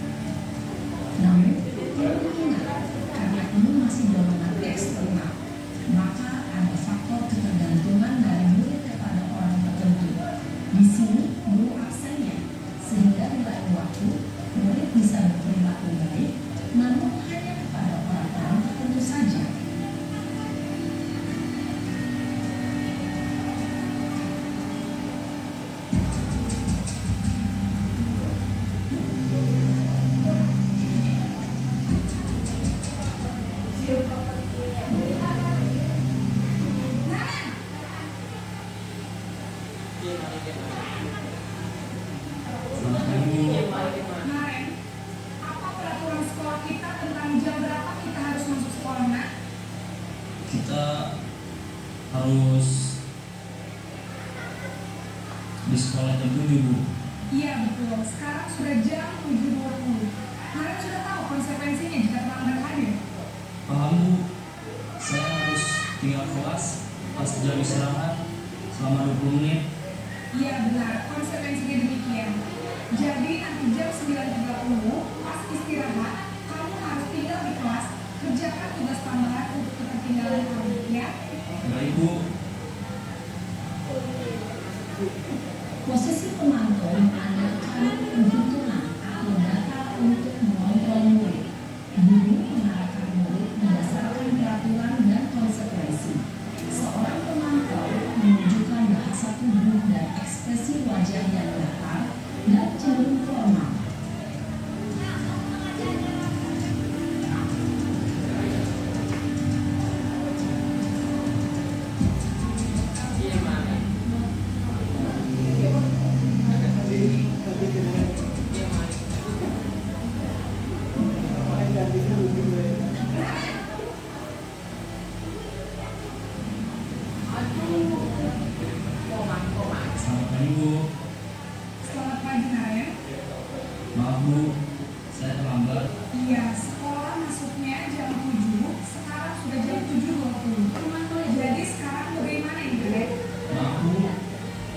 di sekolah jam 7, Bu. Iya betul, sekarang sudah jam 7.20. Kalian sudah tahu konsekuensinya jika terlambat hadir? Paham, Bu. Saya harus tinggal kelas pas jam istirahat selama 20 menit. Iya benar, konsekuensinya demikian. Jadi nanti jam 9.30 pas istirahat, kamu harus tinggal di kelas, kerjakan tugas tambahan untuk ketertinggalan kamu, ya? Baik, Bu. Posisi pemantau mengandalkan penghitungan atau data untuk mengontrol murid. Guru mengarahkan murid berdasarkan peraturan dan konsekuensi. Seorang pemantau menunjukkan bahasa tubuh dan ekspresi wajah yang datar dan cenderung formal. Selamat pagi, Bu. Selamat pagi, Naren. Maaf, Bu. Saya terlambat. Iya, sekolah masuknya jam 7, sekarang sudah jam 7.20. Jadi sekarang bagaimana ini, Naren? Maaf, Bu.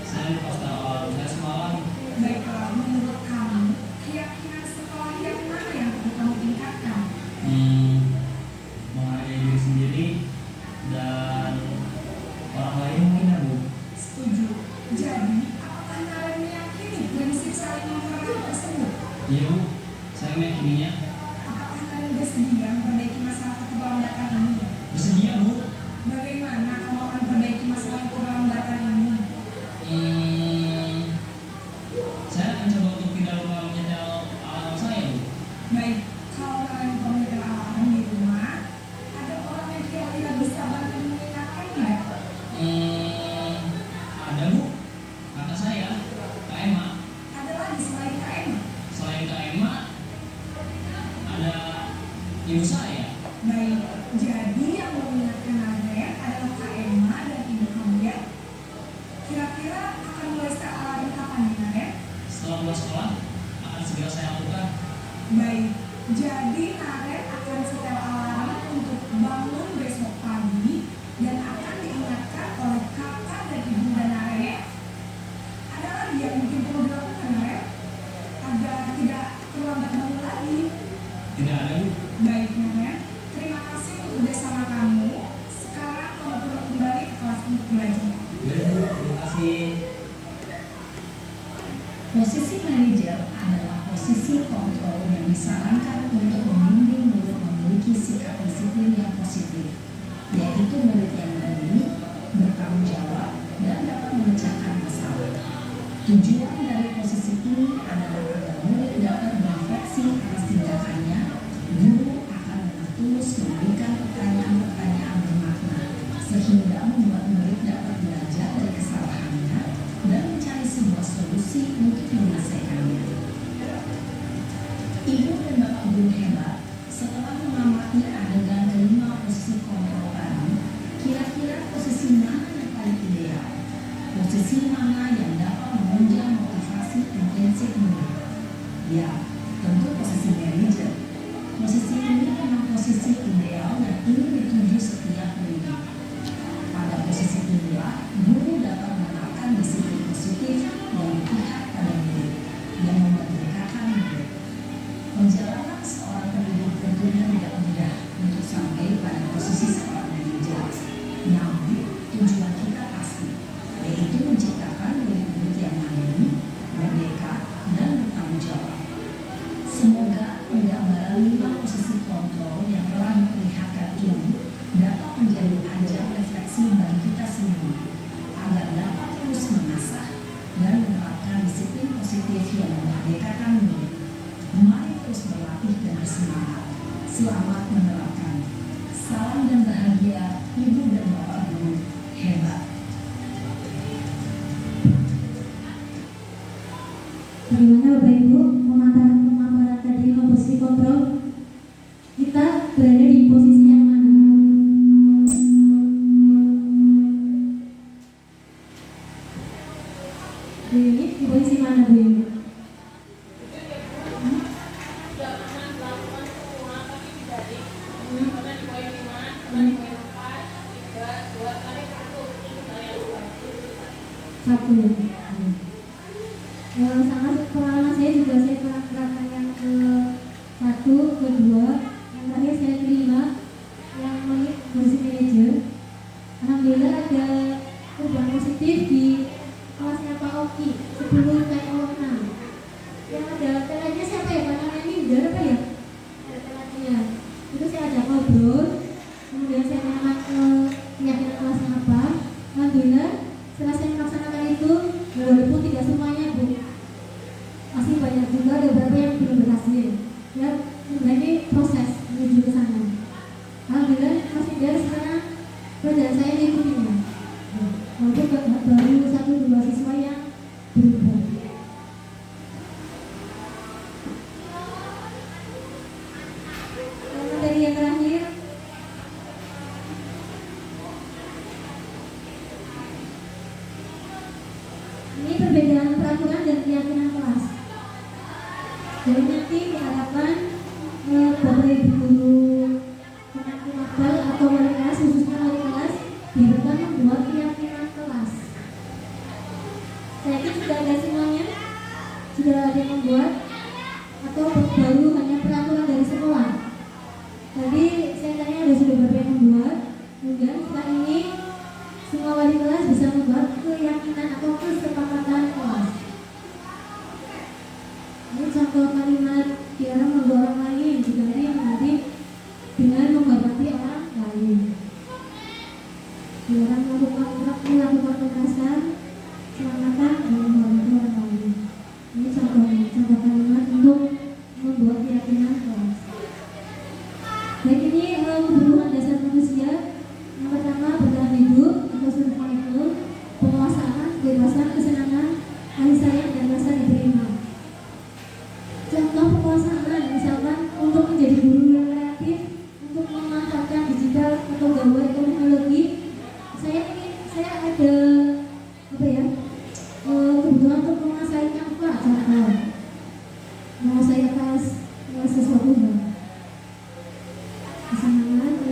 Saya lupa tahu saya semalam. Baiklah, menurut kamu, keyakinan sekolah yang mana yang perlu kamu tingkatkan? Menghargai diri sendiri dan orang lain mungkin, ya, Bu. Setuju. Jadi, apakah Naren meyakini prinsip saling menghargai tersebut? Iya, Bu. Saya meyakininya. Apakah Naren bersedia memperbaiki masalah keterlambatan ini? Bersedia, Bu. Bagaimana kamu akan memperbaiki masalah keterlambatan ini? Saya akan coba untuk tidak lupa menyetel alarm saya, Bu. Baik, kalau kalian komputer alarm di rumah, ada orang yang kira-kira bisa bantu mengingatkan nggak? Ada, Bu. Kata saya, Kak Emma. Ada lagi selain Kak Emma? Selain Kak Emma, ada ibu saya. Baik, jadi yang mengingatkan Naren adalah Kak Emma dan ibu kamu, ya? Kira-kira akan mulai setel alarm kapan nih, Naren? Setelah pulang sekolah, akan segera saya lakukan. Baik, jadi Naren akan setel alarm untuk bangun besok pagi dan akan diingatkan oleh kakak dan ibu dan Naren, ya? Ada lagi yang mungkin perlu dilakukan, Naren? Agar tidak terlambat bangun lagi. Tidak ada, Bu. Baik, Naren. Terima kasih untuk bersama kamu. Sekarang kamu perlu kembali ke kelas untuk belajar. Baik, Bu. Terima kasih. Posisi manajer adalah posisi kontrol yang disarankan untuk membimbing murid memiliki sikap disiplin yang positif, yaitu murid yang berani, bertanggung jawab, dan dapat memecahkan masalah. Tujuan dari posisi ini adalah agar murid dapat berefleksi atas tindakannya. Guru akan dengan tulus memberikan pertanyaan-pertanyaan bermakna, sehingga membuat murid dapat belajar dari kesalahannya dan mencari sebuah solusi untuk menyelesaikannya. Ibu dan bapak guru hebat, setelah mengamati adegan kelima posisi kontrol tadi, kira-kira posisi mana yang paling ideal? Posisi mana yang dapat menunjang motivasi intensif murid? Ya, tentu posisi manajer. Posisi ini memang posisi ideal dan ingin dituju setiap murid. Pada posisi inilah, guru dapat menerapkan disiplin positif yang berpihak pada murid dan memerdekakan murid. Perjalanan seorang pendidik tentunya tidak mudah untuk sampai pada posisi seorang manajer. Namun, tujuan kita pasti, yaitu menciptakan murid-murid yang mandiri, merdeka, dan bertanggung jawab. Semoga penggambaran 5 posisi kontrol yang telah diperlihatkan ini dapat menjadi ajang refleksi bagi kita semua, agar dapat terus mengasah dan menerapkan disiplin positif yang memerdekakan murid. Mari terus berlatih dan bersemangat. Selamat menerapkan. Salam dan bahagia, Ibu dan Bapak Guru hebat. Bagaimana Bapak Ibu pemaparan tadi posisi kontrol? Kita berada di posisi yang mana? Di pengalaman saya juga saya pernah terapkan yang ke satu, kedua, yang terakhir saya terima yang kursi manajer. Alhamdulillah ada perubahan positif di kelasnya Pak Oki 10 TO6. Yang ada telannya siapa ya Pak namanya Minder apa ya? Ada telannya. Itu saya ajak ngobrol. Kemudian saya tanya keyakinan kelasnya apa. Alhamdulillah setelah saya melaksanakan itu, walaupun tidak semuanya Bu, masih banyak juga ada beberapa yang belum berhasil. Ya, ini proses menuju ke sana. Alhamdulillah masih dari sekarang pelajaran saya diikutinya. Walaupun baru 1-2 siswa yang berubah. Materi yang terakhir, ini perbedaan peraturan dan keyakinan kelas. Jadi nanti diharapkan Bapak Ibu guru pengajar mabal atau wali kelas, khususnya wali kelas, diharapkan membuat keyakinan kelas. Saya yakin sudah ada semuanya, sudah ada yang membuat, atau baru hanya peraturan dari sekolah. Tadi saya tanya ada sudah berapa yang membuat. Kemudian setelah ini semua wali kelas bisa membuat keyakinan atau kesepakatan kelas. Ini contoh kalimat dilarang membuat orang lain jika nanti dengan menghormati orang lain. Dilarang melakukan kekerasan, selamatan dan menghormati orang lain. Ini contoh kalimat untuk membuat keyakinan kelas. Baik, ini kebutuhan dasar manusia. Yang pertama bertahan hidup atau survival, penguasaan, kebebasan, kesenangan, kasih sayang dan rasa diterima. Contoh penguasaan, misalkan untuk menjadi guru yang kreatif, untuk memanfaatkan digital atau gawai teknologi, saya ada kebutuhan untuk menguasai Canva, contoh menguasai atas sesuatu hal. Kesenangan,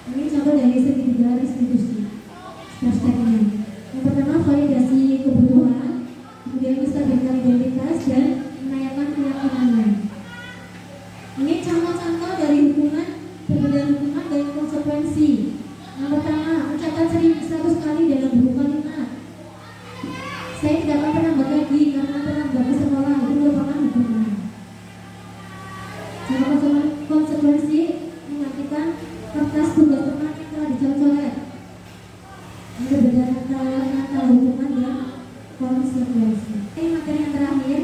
ini contoh dari segi tiga restitusi. Step-stepnya. Yang pertama validasi kebutuhan, kemudian menstabilkan identitas dan menanyakan keyakinannya. Ini contoh-contoh dari hukuman, perbedaan hukuman dan konsekuensi. Yang pertama, mencatat 100 kali dalam buku kalimat. Saya tidak akan menambah lagi karena menambah ke sekolah itu merupakan hukuman. Konsekuensi mengartikan kertas tugas teman yang telah dicoret-coret. Ini perbedaan antara hukuman dan konsekuensi. Ini materi yang terakhir.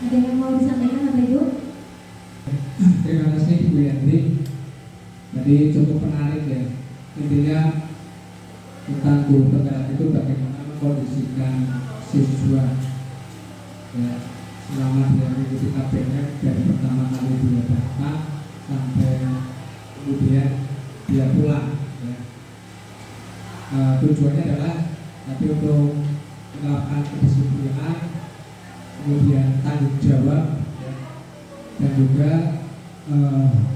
Ada yang mau disampaikan Bapak Ibu? Terima kasih Bu Yandri. Jadi cukup menarik ya. Intinya tentang guru penggerak itu bagaimana mengkondisikan siswa ya, selama dia mengikuti KPM dari pertama kali dia datang sampai kemudian dia pulang ya. Tujuannya adalah nanti untuk melakukan kedisiplinan, kemudian tanggung jawab ya, dan juga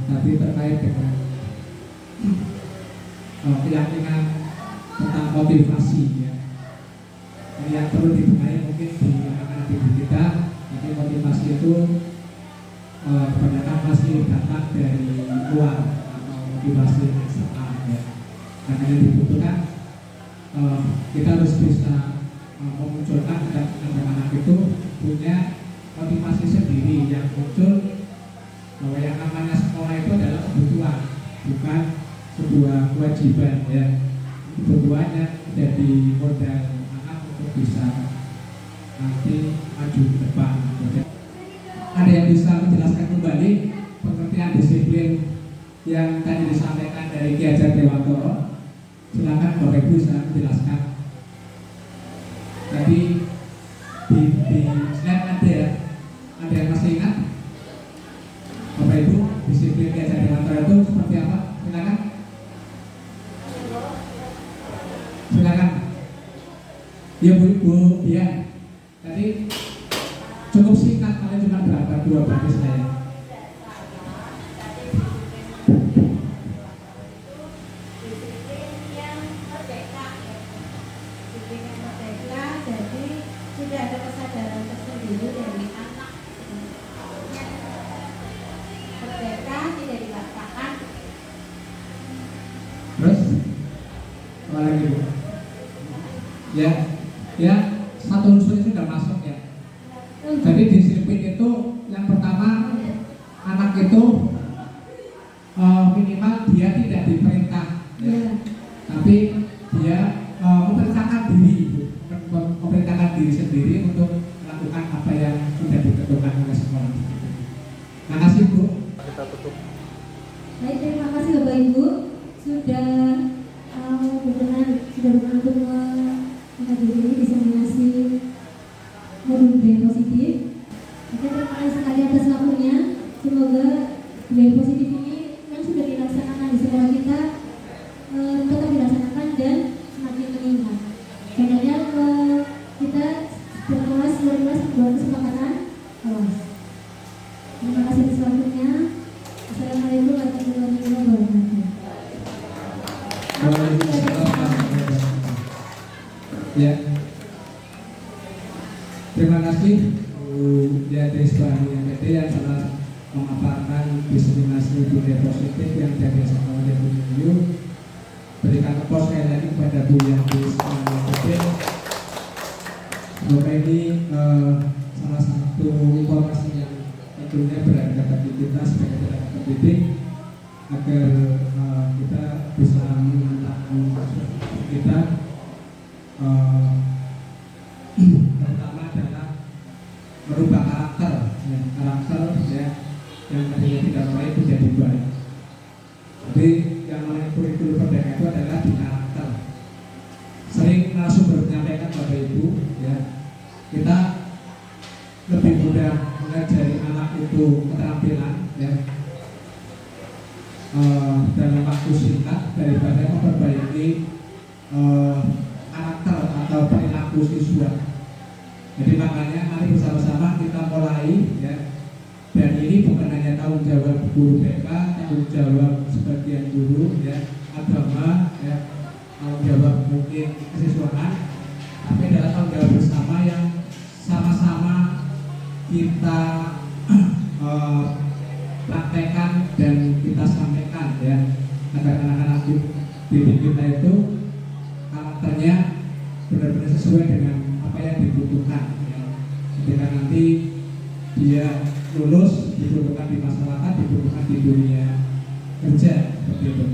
nanti terkait dengan keyakinan tentang motivasi ya. Ini yang perlu dibenahi mungkin di anak-anak didik kita. Nanti motivasi itu kebanyakan masih datang dari luar atau motivasi eksternal ya. Karena yang dibutuhkan kita harus bisa memunculkan anak-anak itu punya motivasi sendiri yang muncul bahwa yang namanya sekolah itu adalah kebutuhan, bukan sebuah kewajiban ya. Kebutuhannya jadi modal anak untuk bisa nanti maju ke depan. Ada yang bisa menjelaskan kembali pengertian disiplin yang tadi disampaikan dari Ki Hajar Dewantoro? Silakan Bapak Ibu bisa menjelaskan. Tadi di slide ada yang masih ingat? Bapak Ibu, disiplin Ki Hajar Dewantoro itu seperti apa? Silakan. Silakan. Ya Bu ya. Tadi cukup singkat, paling cuma berapa? 2 baris saya. Jadi ya satu unsur itu sudah masuk ya. Jadi disiplin itu yang pertama, anak itu minimal dia tidak diperintah ya. Tapi dia memerintahkan diri, memerintahkan diri sendiri untuk melakukan apa yang sudah ditentukan oleh sekolah. Terima kasih Bu. Kita tutup. Baik, terima kasih Bapak Ibu sudah berkenan untuk menghadiri diseminasi modul budaya positif. Oke, terima kasih sekali atas waktunya. Semoga budaya positif ini yang sudah dilaksanakan di sekolah kita tetap dilaksanakan dan semakin meningkat. Sebenarnya kita berkelas buat kesepakatan kelas. Terima kasih atas waktunya. Assalamualaikum warahmatullahi wabarakatuh. Ya, terima kasih Bu Yadis MPD yang telah memaparkan diseminasi budaya positif yang dari sekolah Debuyu. Berikan aplaus sekali lagi kepada Bu Yadis MPD. Semoga ini salah satu informasi yang tentunya berharga bagi kita sebagai tenaga pendidik agar kita bisa menantang kita. Pertama adalah merubah karakter ya, yang tadinya tidak baik menjadi baik. Jadi yang namanya kurikulum merdeka itu adalah di karakter. Sering narasumber menyampaikan Bapak Ibu ya, kita lebih mudah mengajari anak itu keterampilan ya dalam waktu singkat daripada memperbaiki karakter atau perilaku siswa. Jadi makanya mari bersama-sama kita mulai ya. Dan ini bukan hanya tanggung jawab guru BK, tanggung jawab sebagian guru ya, agama ya, tanggung jawab mungkin kesiswaan, tapi adalah tanggung jawab bersama yang sama-sama kita praktekkan dan kita sampaikan ya, agar anak-anak didik kita itu karakternya benar-benar sesuai dengan apa yang dibutuhkan ya. Ketika nanti dia lulus, dibutuhkan di masyarakat, dibutuhkan di dunia kerja seperti itu.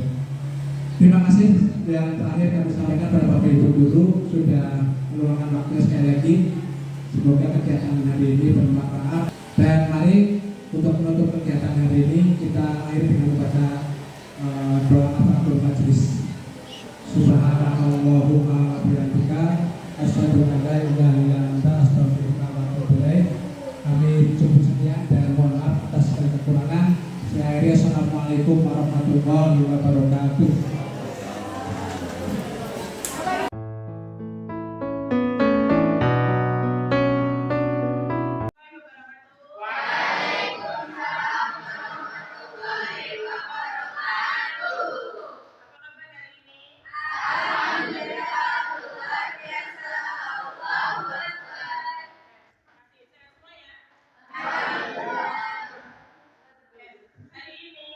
Terima kasih. Yang terakhir kami sampaikan pada Bapak Ibu guru sudah meluangkan waktu sekali lagi. Semoga kegiatan hari ini bermanfaat. Dan mari untuk menutup kegiatan hari ini kita akhiri dengan membaca doa kafaratul majelis. Subhanallahumma wa bihamdika asyhadu an la ilaha illa anta astaghfiruka wa atubu ilaik. Kami cukup sekian dan mohon maaf atas segala kekurangan. Saya akhiri, assalamualaikum warahmatullahi wabarakatuh. Hari ini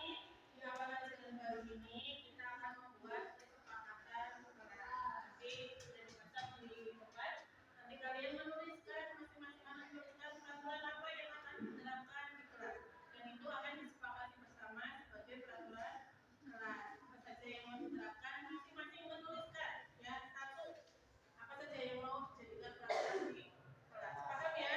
di awal ajaran baru ini kita akan membuat kesepakatan nanti sudah dipasang di tempat. Nanti kalian menuliskan masing-masing anak menuliskan peraturan apa yang akan diterapkan di kelas, dan itu akan disepakati bersama sebagai peraturan kelas. Apa saja yang mau diterapkan masing-masing menuliskan ya, satu apa saja yang mau dijadikan peraturan di kelas. Paham ya?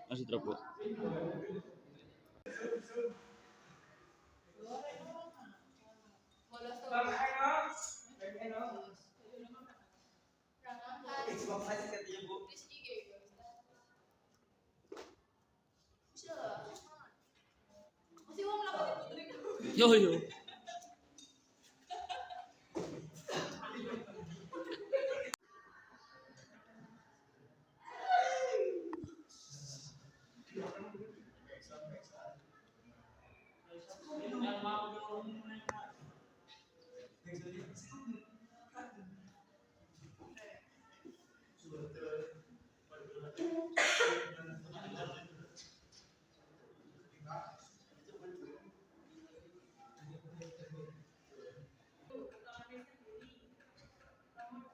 Masih terbuat. Yo yo.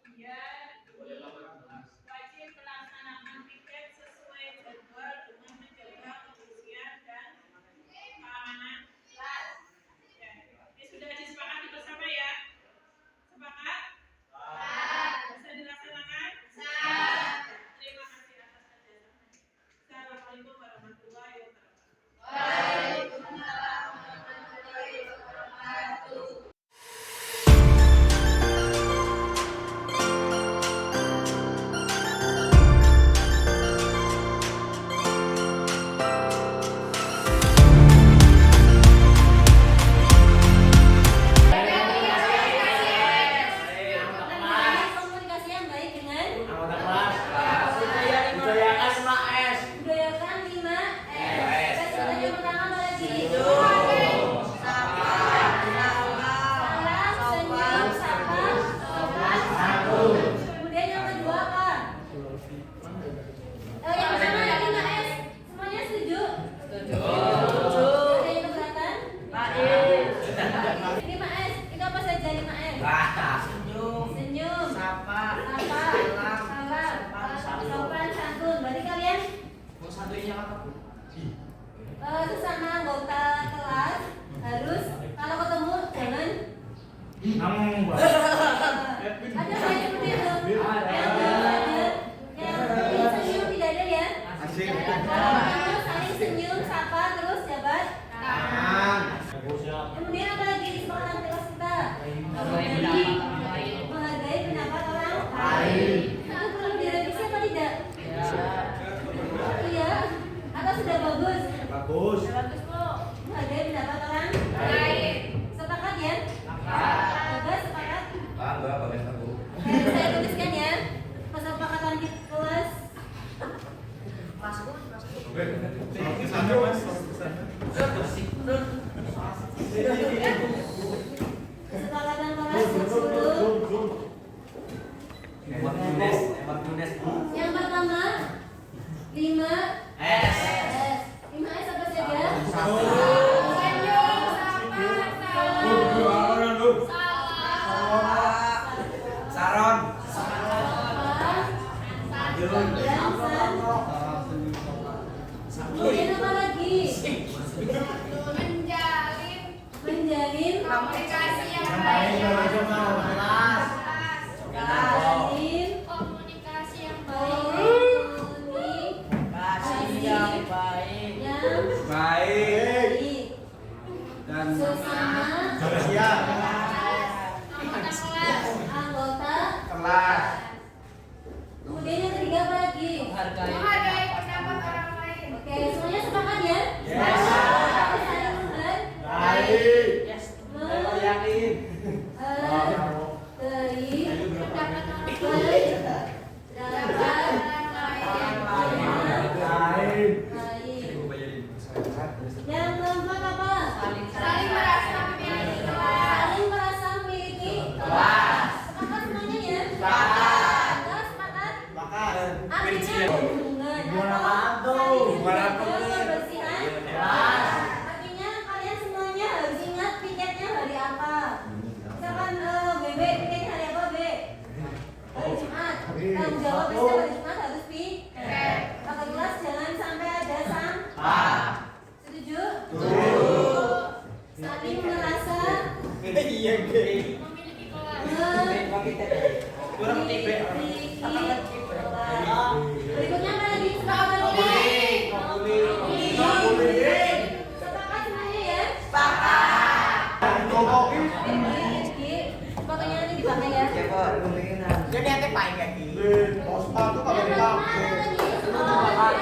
Kemudian wajib melaksanakan piket sesuai jadwal dengan menjaga kebersihan dan keamanan kelas. Ya, ini sudah disepakati bersama ya. Sepakat? Bisa dilaksanakan? Terima kasih atas kerjasamanya. Assalamualaikum warahmatullahi wabarakatuh. Komunikasi yang baik dengan Anggota kelas. Budayakan 5S. budayakan 5S. Sudah yang pertama apa lagi? Salam, senyum, sapa, sopan, santun. Kemudian yang kedua apa? Yang pertama 5S. Semuanya setuju? Ada yang keberatan? 5S. Itu apa saja 5S? Senyum, sapa, salam, sopan, santun. Berarti kalian sesama anggota kelas harus kalau ketemu jangan ada nggak yang seperti itu? Yang senyum tidak ada ya? Kalau ketemu saling senyum, sapa, terus jabat kemudian apa lagi di kesepakatan kelas kita? Menghargai pendapat orang lain. Itu perlu direvisi apa tidak? Iya. Atau sudah bagus? Bagus. Bagus kok. Menghargai pendapat orang lain. Sepakat ya? Bagus, sepakat? Saya tuliskan ya. Kesepakatan di kelas. Kesepakatan kelas 10. Yang pertama 5S. 5S apa saja? Saron. Kemudian apa lagi? Menjalin komunikasi yang baik. Menjalin Komunikasi yang baik. Yang Baik. baik. Dan Sesama anggota kelas. kemudian yang ketiga apa lagi? menghargai pendapat orang lain. Oke, semuanya sepakat ya? Yes. Saling menghargai. Yakin. Yang keempat apa? Saling merasa memiliki kelas. Saling merasa memiliki kelas. Sepakat semuanya ya? Sepakat. Sepakat? Artinya hubungan atau saling menjaga kebersihan kelas. Artinya kalian semuanya harus ingat piketnya hari apa. Misalkan BB piketnya hari apa B? Hari Jumat. Tanggung jawab besok hari Jumat harus piket. Kakak kelas jangan sampai ada sampah. Setuju? Saling merasa Memiliki kelas. memiliki kelas. Berikutnya apa lagi? Sepakat ini. Sepakat semuanya ya? Sepakat. Pokoknya nanti dipakai ya. Jadi nanti paling kayak gini. Yang kelima apa lagi?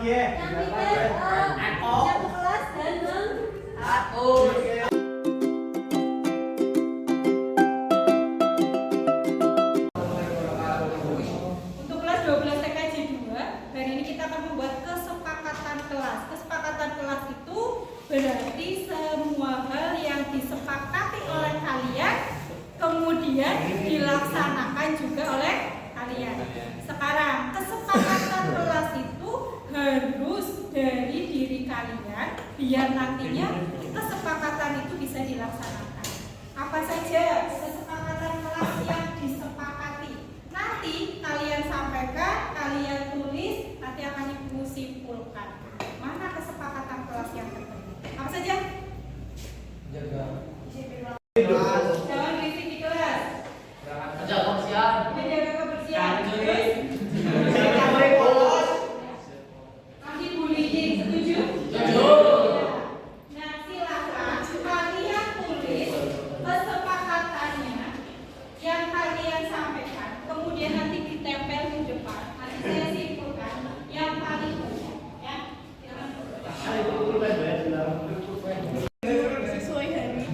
satu kelas dan Untuk kelas 12 TKJ 2, hari ini kita akan membuat kesepakatan kelas. Kesepakatan kelas itu berarti semua hal yang disepakati oleh kalian kemudian dilaksanakan juga oleh kalian. Sekarang, kesepakatan kelas itu harus dari diri kalian biar nantinya kesepakatan itu bisa dilaksanakan. Apa saja kesepakatan kelas yang disepakati? Nanti kalian sampaikan, kalian tulis, nanti akan ibu simpulkan. Mana kesepakatan kelas yang terbaik? Apa saja? Jangan berisik di kelas. Menjaga kebersihan. Anti bullying, setuju? Nah, silakan kalian tulis kesepakatannya yang kalian sampaikan, kemudian nanti ditempel di depan. Nanti saya simpulkan yang paling banyak, ya. Sesuai hari.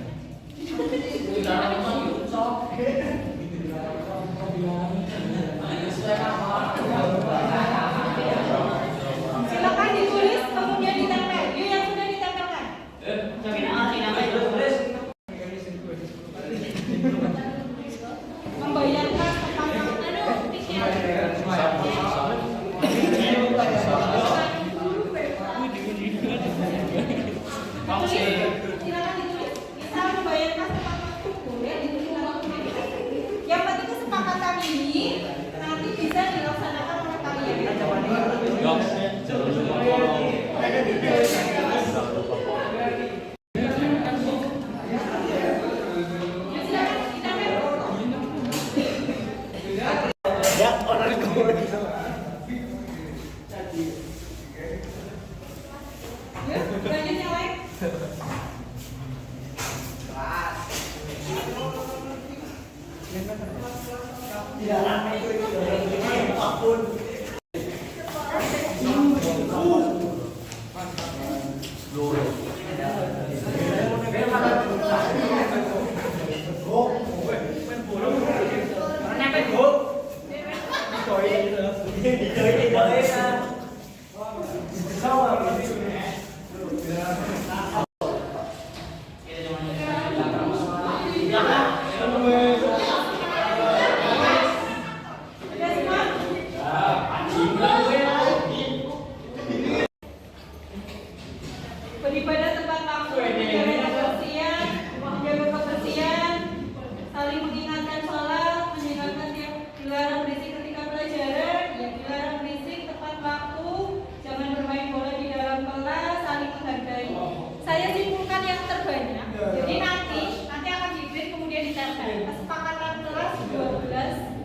Silakan ditulis kemudian ditempel. Yuk yang sudah ditempelkan. Membayangkan kesepakatan pikiran. Silakan ditulis. Misal membayangkan kesepakatan boleh ditulis dalam media. Yang penting kesepakatan ini nanti bisa dilaksanakan oleh kalian. Ya, lanjut yang lain. Beribadah tepat waktu, menjaga kebersihan, saling mengingatkan sholat, mengingatkan tiap dilarang berisik ketika pelajaran, ya dilarang berisik tepat waktu, jangan bermain bola di dalam kelas, saling menghargai. Saya simpulkan yang terbanyak. Jadi nanti akan di-print kemudian ditempel. Kesepakatan kelas 12.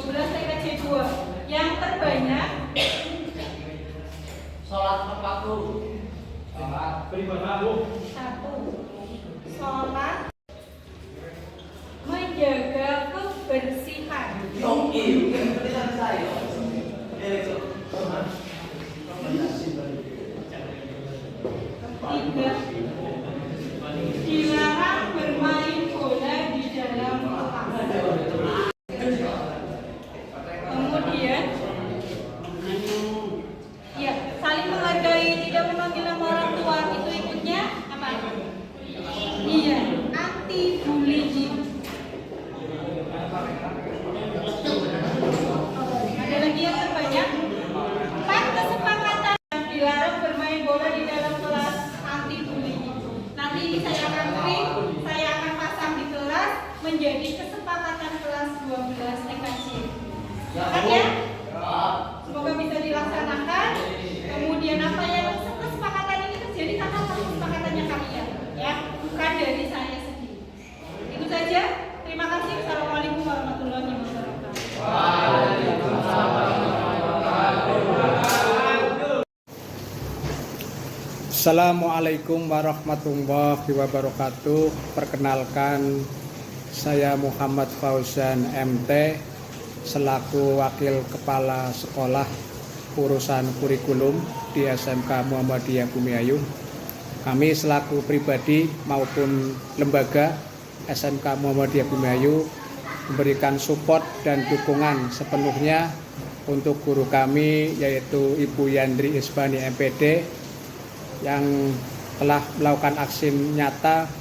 TKJ 2 yang terbanyak Sholat tepat waktu. satu, sholat menjaga kebersihan. Tiga, dilarang bermain bola di dalam kelas. Kemudian, ya, saling menghargai, tidak memanggil nama orang tua, itu ikutnya apa? Iya, anti bullying. Ada lagi yang terbanyak? 4 kesepakatan dilarang bermain bola di dalam kelas, anti bullying. Nanti ini saya akan print, saya akan pasang di kelas menjadi kesepakatan kelas 12 TKJ. Kan ya? Semoga bisa dilaksanakan. Kemudian apa yang kesepakatan ini terjadi karena kesepakatannya kalian, ya, bukan dari saya sendiri. Itu saja. Terima kasih. Assalamualaikum warahmatullahi wabarakatuh. Assalamualaikum warahmatullahi wabarakatuh. Perkenalkan, Saya Muhammad Fauzan MT selaku Wakil Kepala Sekolah Urusan Kurikulum di SMK Muhammadiyah Bumiayu. Kami selaku pribadi maupun lembaga SMK Muhammadiyah Bumiayu memberikan support dan dukungan sepenuhnya untuk guru kami, yaitu Ibu Yandri Isbani MPD, yang telah melakukan aksi nyata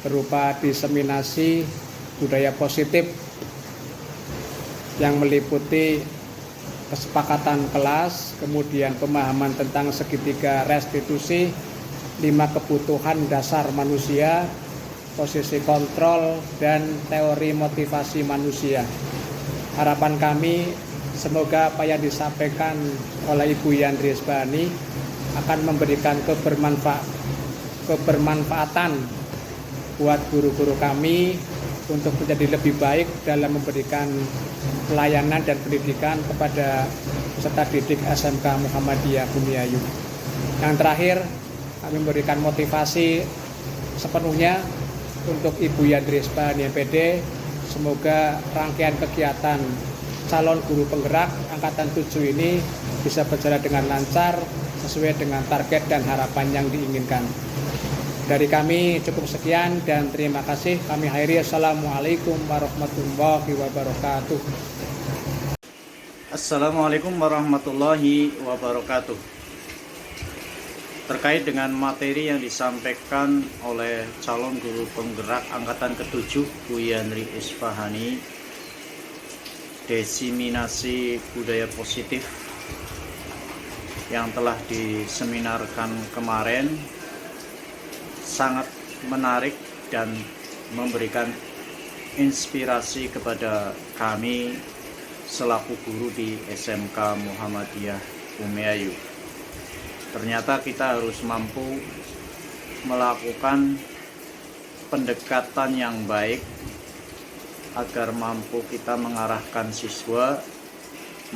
berupa diseminasi budaya positif yang meliputi kesepakatan kelas, kemudian pemahaman tentang segitiga restitusi, 5 kebutuhan dasar manusia, posisi kontrol, dan teori motivasi manusia. Harapan kami semoga apa yang disampaikan oleh Ibu Yandri Isbani akan memberikan kebermanfaatan buat guru-guru kami untuk menjadi lebih baik dalam memberikan pelayanan dan pendidikan kepada peserta didik SMK Muhammadiyah Bumiayu. Yang terakhir, kami memberikan motivasi sepenuhnya untuk Ibu Yandri Isbani MPD. Semoga rangkaian kegiatan calon guru penggerak angkatan 7 ini bisa berjalan dengan lancar sesuai dengan target dan harapan yang diinginkan. Dari kami cukup sekian dan terima kasih. Kami akhiri. Assalamualaikum warahmatullahi wabarakatuh. Assalamualaikum warahmatullahi wabarakatuh. Terkait dengan materi yang disampaikan oleh calon guru penggerak angkatan ke-7 Bu Yandri Isbani, diseminasi budaya positif yang telah diseminarkan kemarin, sangat menarik dan memberikan inspirasi kepada kami selaku guru di SMK Muhammadiyah Bumiayu. Ternyata kita harus mampu melakukan pendekatan yang baik agar mampu kita mengarahkan siswa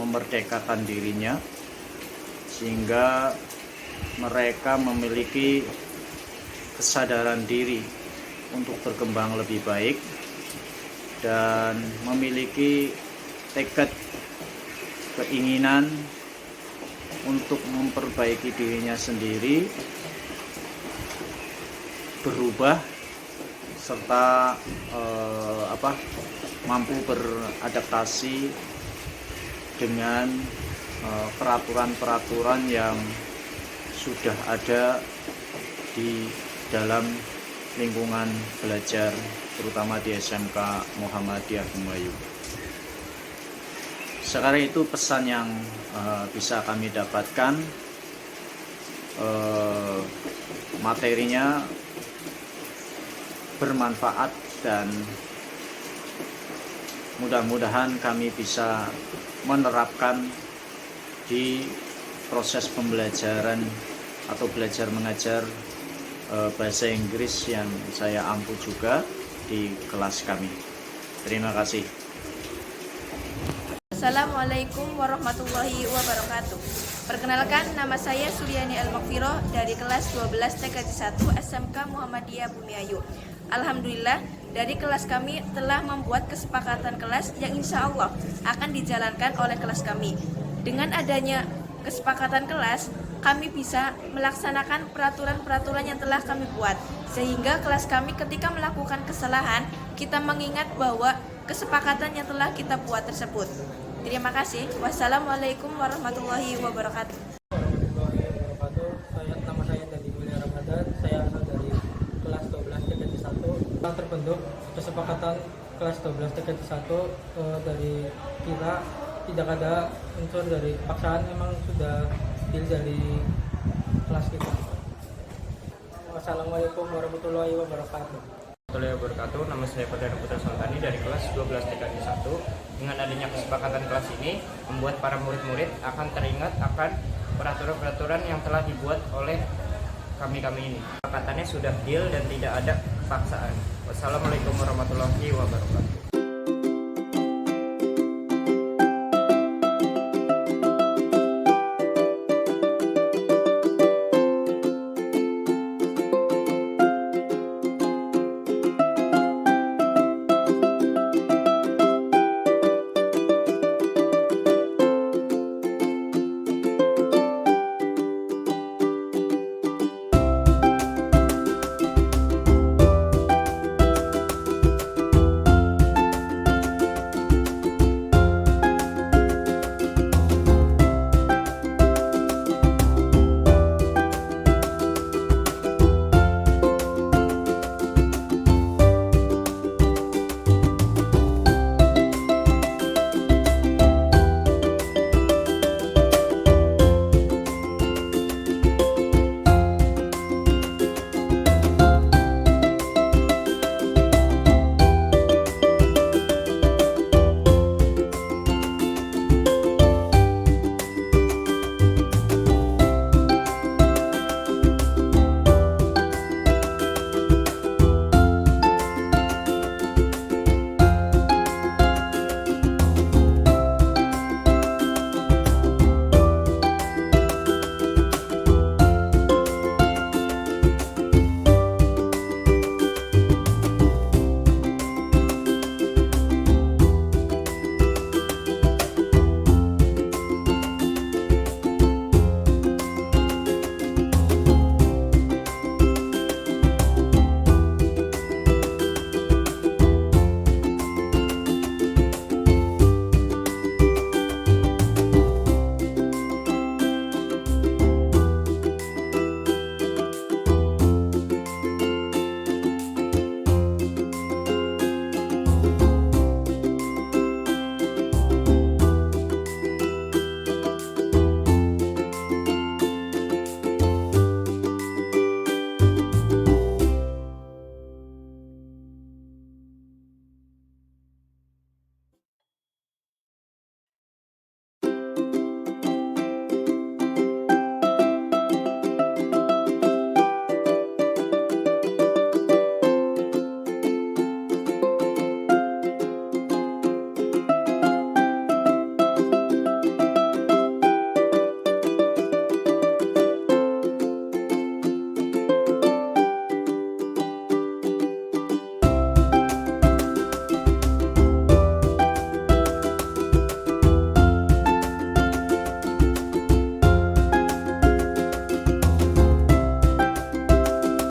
memerdekakan dirinya sehingga mereka memiliki kesadaran diri untuk berkembang lebih baik dan memiliki tekad keinginan untuk memperbaiki dirinya sendiri, berubah serta mampu beradaptasi dengan peraturan-peraturan yang sudah ada di dalam lingkungan belajar, terutama di SMK Muhammadiyah Bumiayu. Sekarang itu pesan yang bisa kami dapatkan, materinya bermanfaat dan mudah-mudahan kami bisa menerapkan di proses pembelajaran atau belajar mengajar bahasa Inggris yang saya ampu juga di kelas kami. Terima kasih. Assalamualaikum warahmatullahi wabarakatuh. Perkenalkan, nama saya Suryani Al-Makfiro dari kelas 12 TKJ 1 SMK Muhammadiyah Bumiayu. Alhamdulillah, dari kelas kami telah membuat kesepakatan kelas yang insya Allah akan dijalankan oleh kelas kami. Dengan adanya kesepakatan kelas, kami bisa melaksanakan peraturan-peraturan yang telah kami buat, sehingga kelas kami ketika melakukan kesalahan, kita mengingat bahwa kesepakatan yang telah kita buat tersebut. Terima kasih. Wassalamualaikum warahmatullahi wabarakatuh. Nama saya Dadi Mulia Ramadan. Saya asal dari kelas 12 TKJ 1. Telah terbentuk kesepakatan kelas 12 TKJ 1 dari kita tidak ada unsur dari paksaan, memang sudah deal dari kelas kita. Wassalamualaikum warahmatullahi wabarakatuh. Nama saya Perdana Putra Sultani dari kelas 12 TKJ 1. Dengan adanya kesepakatan kelas ini membuat para murid-murid akan teringat akan peraturan-peraturan yang telah dibuat oleh kami ini. Kesepakatannya sudah deal dan tidak ada paksaan. Wassalamualaikum warahmatullahi wabarakatuh.